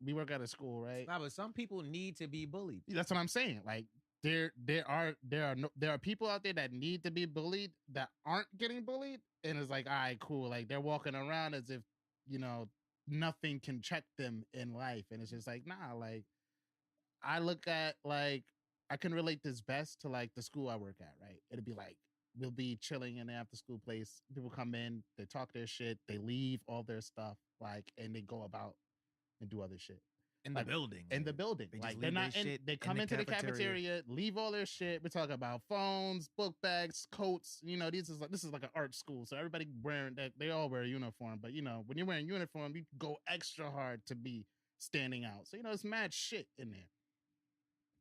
we work at a school, right? Nah, but some people need to be bullied. That's what I'm saying. Like there are people out there that need to be bullied that aren't getting bullied, and it's like, all right, cool. Like they're walking around as if nothing can check them in life, and it's just like, nah. Like I look at like I can relate this best to like the school I work at, right? It'd be like we'll be chilling in the after school place. People come in, they talk their shit, they leave all their stuff, like, and they go about and do other shit. In Like, the building. In the building. They just Like leave they're their not in, shit they in come the into the cafeteria. cafeteria, leave all their shit. We're talking about phones, book bags, coats. This is like an art school. So everybody wearing that, they all wear a uniform. But when you're wearing uniform, you go extra hard to be standing out. So it's mad shit in there.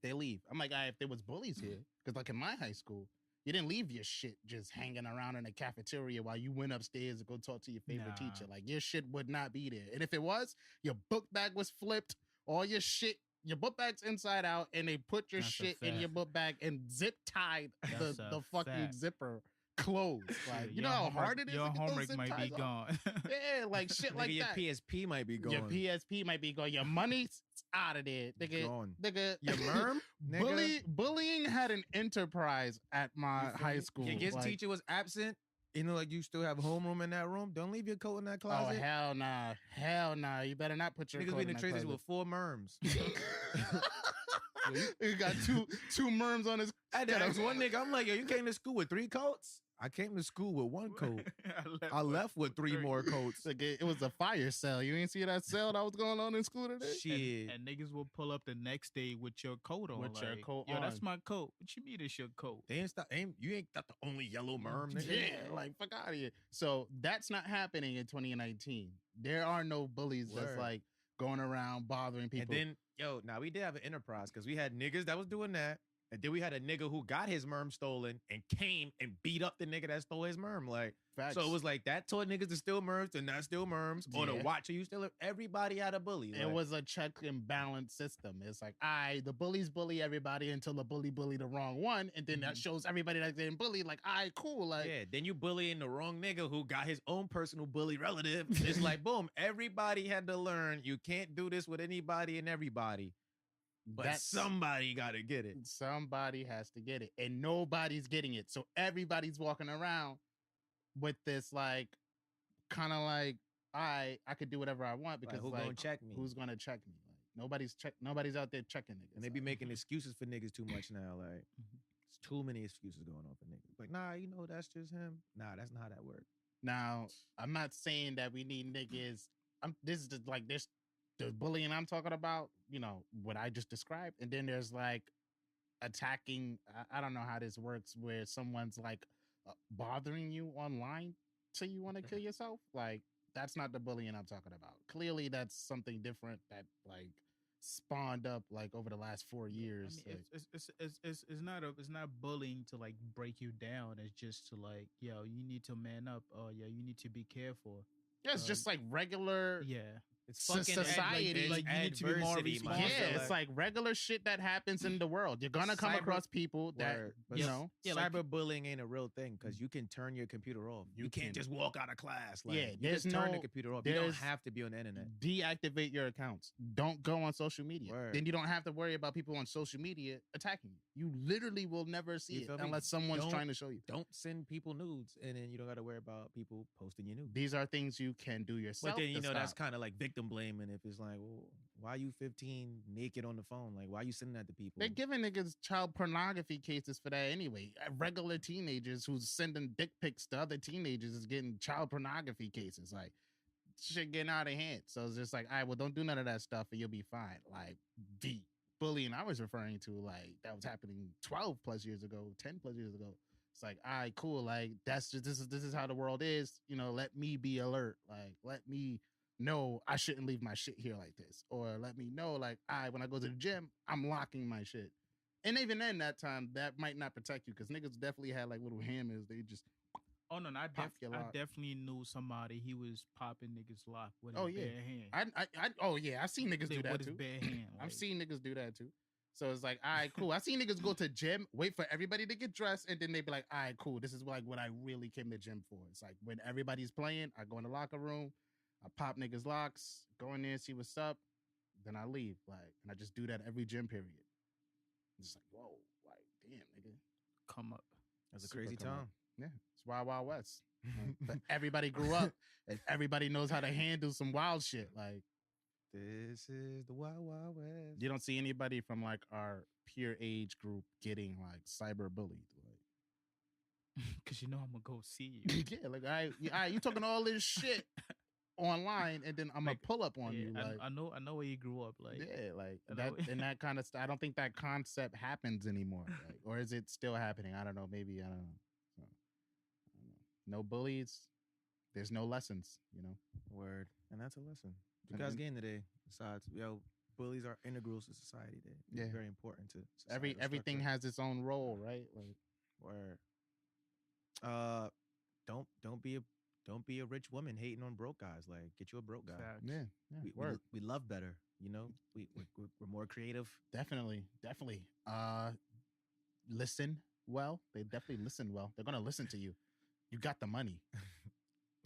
They leave. I'm like, if there was bullies here, because like in my high school, you didn't leave your shit just hanging around in the cafeteria while you went upstairs to go talk to your favorite Nah. teacher. Like your shit would not be there. And if it was, your book bag was flipped, all your shit, your book bag's inside out, and they put your That's a shit in fact. your book bag and zip tied That's the a fucking fact. zipper closed. Like, you Your know how homework- hard it is Your to get those homework zip might be ties off? gone. Yeah, like shit Nigga, like your that. PSP might be going. Your PSP might be going. Your money's out of there. Gone. Nigga, Your merm? Nigga? Bullying had an enterprise at my high school. Your guest Like, teacher was absent. You know, like you still have homeroom in that room. Don't leave your coat in that oh, closet. hell nah. You better not put your Niggas coat be in in the that traces closet. with 4 merms. He got two merms on his. I had to ask one nigga, I'm like, yo, you came to school with 3 coats? I came to school with 1 coat. I left with 3 more coats. Like it was a fire sale. You ain't see that sale that was going on in school today? Shit. And niggas will pull up the next day with your coat on. With your like, coat yo, that's on. my coat. What you mean it's your coat? They ain't stop. You ain't got the only yellow merm, nigga. Yeah, like fuck out of here. So that's not happening in 2019. There are no bullies that's Word. like going around bothering people. And then, now we did have an enterprise because we had niggas that was doing that. And then we had a nigga who got his merm stolen and came and beat up the nigga that stole his merm. Like, Facts. so it was like that taught niggas to steal merms to not steal merms or to Yeah. watch you steal it. Everybody had a bully. It like, was a check and balance system. It's like, the bullies bully everybody until the bully the wrong one, and then that shows everybody that's getting bullied. Like, cool. Like, yeah, then you bullying the wrong nigga who got his own personal bully relative. It's like, boom, everybody had to learn you can't do this with anybody and everybody. But somebody got to get it. Somebody has to get it, and nobody's getting it. So everybody's walking around with this like, kind of like, I could do whatever I want because who gonna check me? Who's gonna check me? Like nobody's out there checking niggas. And they be making excuses for niggas too much now. Like, it's too many excuses going on for niggas. Like, nah, that's just him. Nah, that's not how that works. Now, I'm not saying that we need niggas. This is just like this. The bullying I'm talking about, what I just described. And then there's like attacking. I don't know how this works where someone's like bothering you online till you want to kill yourself. Like, that's not the bullying I'm talking about. Clearly, that's something different that like spawned up like over the last 4 years. I mean, it's not bullying to like break you down. It's just to like, yo, you need to man up. Oh, yeah, you need to be careful. Yeah, it's just like regular. Yeah. It's fucking society. Like you need to be more adversity, responsible. Yeah, man. it's like regular shit that happens in the world. You're gonna come across people that But you know. Yeah, like- cyberbullying ain't a real thing because you can turn your computer off. You can't can. just walk out of class. Like, Yeah, you there's just turn the no- computer off. You don't there's- have to be on the internet. Deactivate your accounts. Don't go on social media. Word. Then you don't have to worry about people on social media attacking you. You literally will never see You it feel me? unless someone's Don't- trying to show you. Don't send people nudes, and then you don't got to worry about people posting your nudes. These are things you can do yourself. But then to that's stop. kind of like victim blaming. If it's like, well, why you 15 naked on the phone? Like, why you sending that to people? They're giving niggas child pornography cases for that anyway. Regular teenagers who's sending dick pics to other teenagers is getting child pornography cases. Like, shit getting out of hand. So it's just like, all right, well, don't do none of that stuff and you'll be fine. Like, the bullying I was referring to, like, that was happening 12 plus years ago, 10 plus years ago. It's like, all right, cool. Like, that's just, this is how the world is. Let me be alert. Like, let me know I shouldn't leave my shit here like this. Or let me know, like, when I go to the gym, I'm locking my shit. And even then, that time, that might not protect you because niggas definitely had like little hammers. They just, Oh no, I Pop your lock. definitely knew somebody. He was popping niggas lock with Oh, his yeah. bare hand. I've seen niggas do that with his too. bare hand. I've like- seen niggas do that too. So it's like, all right, cool. I seen niggas go to gym, wait for everybody to get dressed, and then they be like, all right, cool. This is like what I really came to gym for. It's like when everybody's playing, I go in the locker room, I pop niggas locks, go in there, see what's up, then I leave. Like, and I just do that every gym period. It's like, whoa, like, damn, nigga. come up. That's a Super crazy come up. time. Yeah, it's Wild Wild West. But everybody grew up, and everybody knows how to handle some wild shit. Like, This is the Wild Wild West. you don't see anybody from like our peer age group getting like cyber bullied. Like, Cause I'm gonna go see you. yeah, like, all right, you talking all this shit online, and then I'm gonna Like, pull up on Yeah, you. Like, I know where you grew up. Like, yeah, like I that know. and that kind of stuff. I don't think that concept happens anymore. Like, or is it still happening? I don't know. Maybe I don't know. So, I don't know. No bullies. There's no lessons. Word. And that's a lesson. You And guys then- getting today. Besides, bullies are integral to society. They're Yeah. very important to Everything societal has its own role, right? Like, structure. Word. Don't be a rich woman hating on broke guys. Like, get you a broke guy. facts. yeah, word. We love better. We're more creative. Definitely. Listen well. They definitely listen well. They're gonna listen to you. You got the money.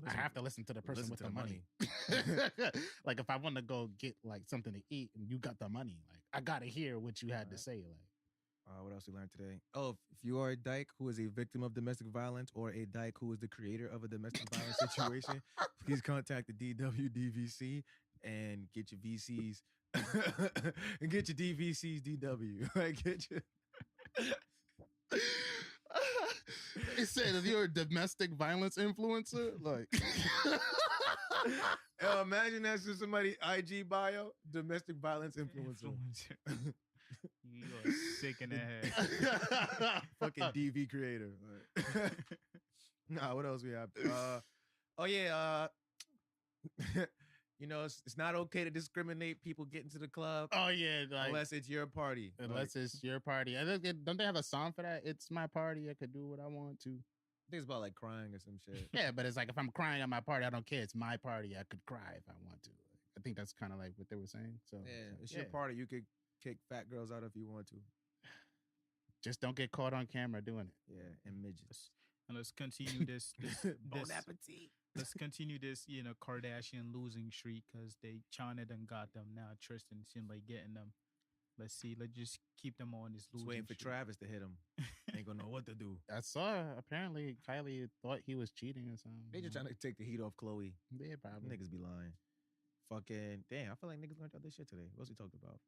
I have to listen to the person listen with to the the money. Like if I want to go get like something to eat and you got the money, like I gotta hear what you had to Alright. say. Like What else we learned today? Oh, if you are a dyke who is a victim of domestic violence or a dyke who is the creator of a domestic violence situation, please contact the DWDVC and get your VCs and get your DVCs DW. Like get your it said if you're a domestic violence influencer, like Yo, imagine that's just somebody IG bio, domestic violence influencer. You are sick in the head. Fucking DV creator. Nah, what else we have? You know, it's not okay to discriminate people getting to the club oh yeah, like unless it's your party. unless Like, it's your party. I think don't they have a song for that? It's my party. I could do what I want to. I think it's about like crying or some shit. Yeah, but it's like if I'm crying at my party, I don't care. It's my party. I could cry if I want to. I think that's kind of like what they were saying. So Yeah, it's your party. You could kick fat girls out if you want to. just don't get caught on camera doing it. Yeah, and midgets. And let's continue this. Bon appetit. Let's continue this, Kardashian losing streak because China done got them now. Tristan seemed like getting them. Let's see. Let's just keep them on this Just losing waiting for streak. Travis to hit him. Ain't gonna know what to do. I saw apparently Kylie thought he was cheating or something. They just trying to take the heat off Chloe. Yeah, probably. Niggas be lying. Fucking damn. I feel like niggas learned all this shit today. What's he talked about?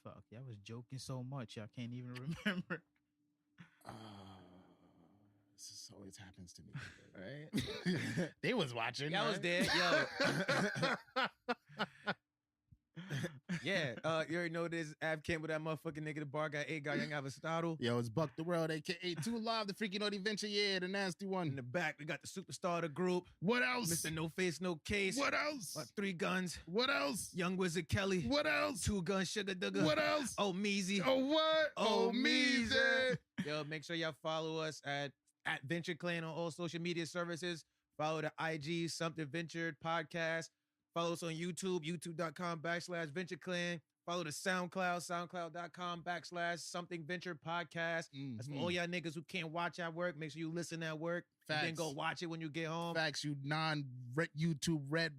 Fuck, y'all was joking so much, I can't even remember. This always happens to me. Right? They was watching. Y'all was right? there. Yo. Yeah. You already know this. Ave Campbell, that motherfucking nigga, the bar guy, A guy, young Avastado. Yo, it's BukDaWorld, aka Too Live, the freaking naughty venture. Yeah, the nasty In one. the back, we got the superstar of the group, What else? Mr. No Face, No Case. What else? 3 guns. What else? Young Wizard Kelly. What else? 2 gun Sugar Dugger. What else? Omeezy. Oh, what? Omeezy. Yo, make sure y'all follow us at Venture Clan on all social media services. Follow the IG Something Ventured podcast. Follow us on YouTube, youtube.com/Venture Clan. Follow the SoundCloud, soundcloud.com/Something Venture podcast. That's for all y'all niggas who can't watch at work. Make sure you listen at work. And then Facts. go watch it when you get home. Facts, you non-YouTube red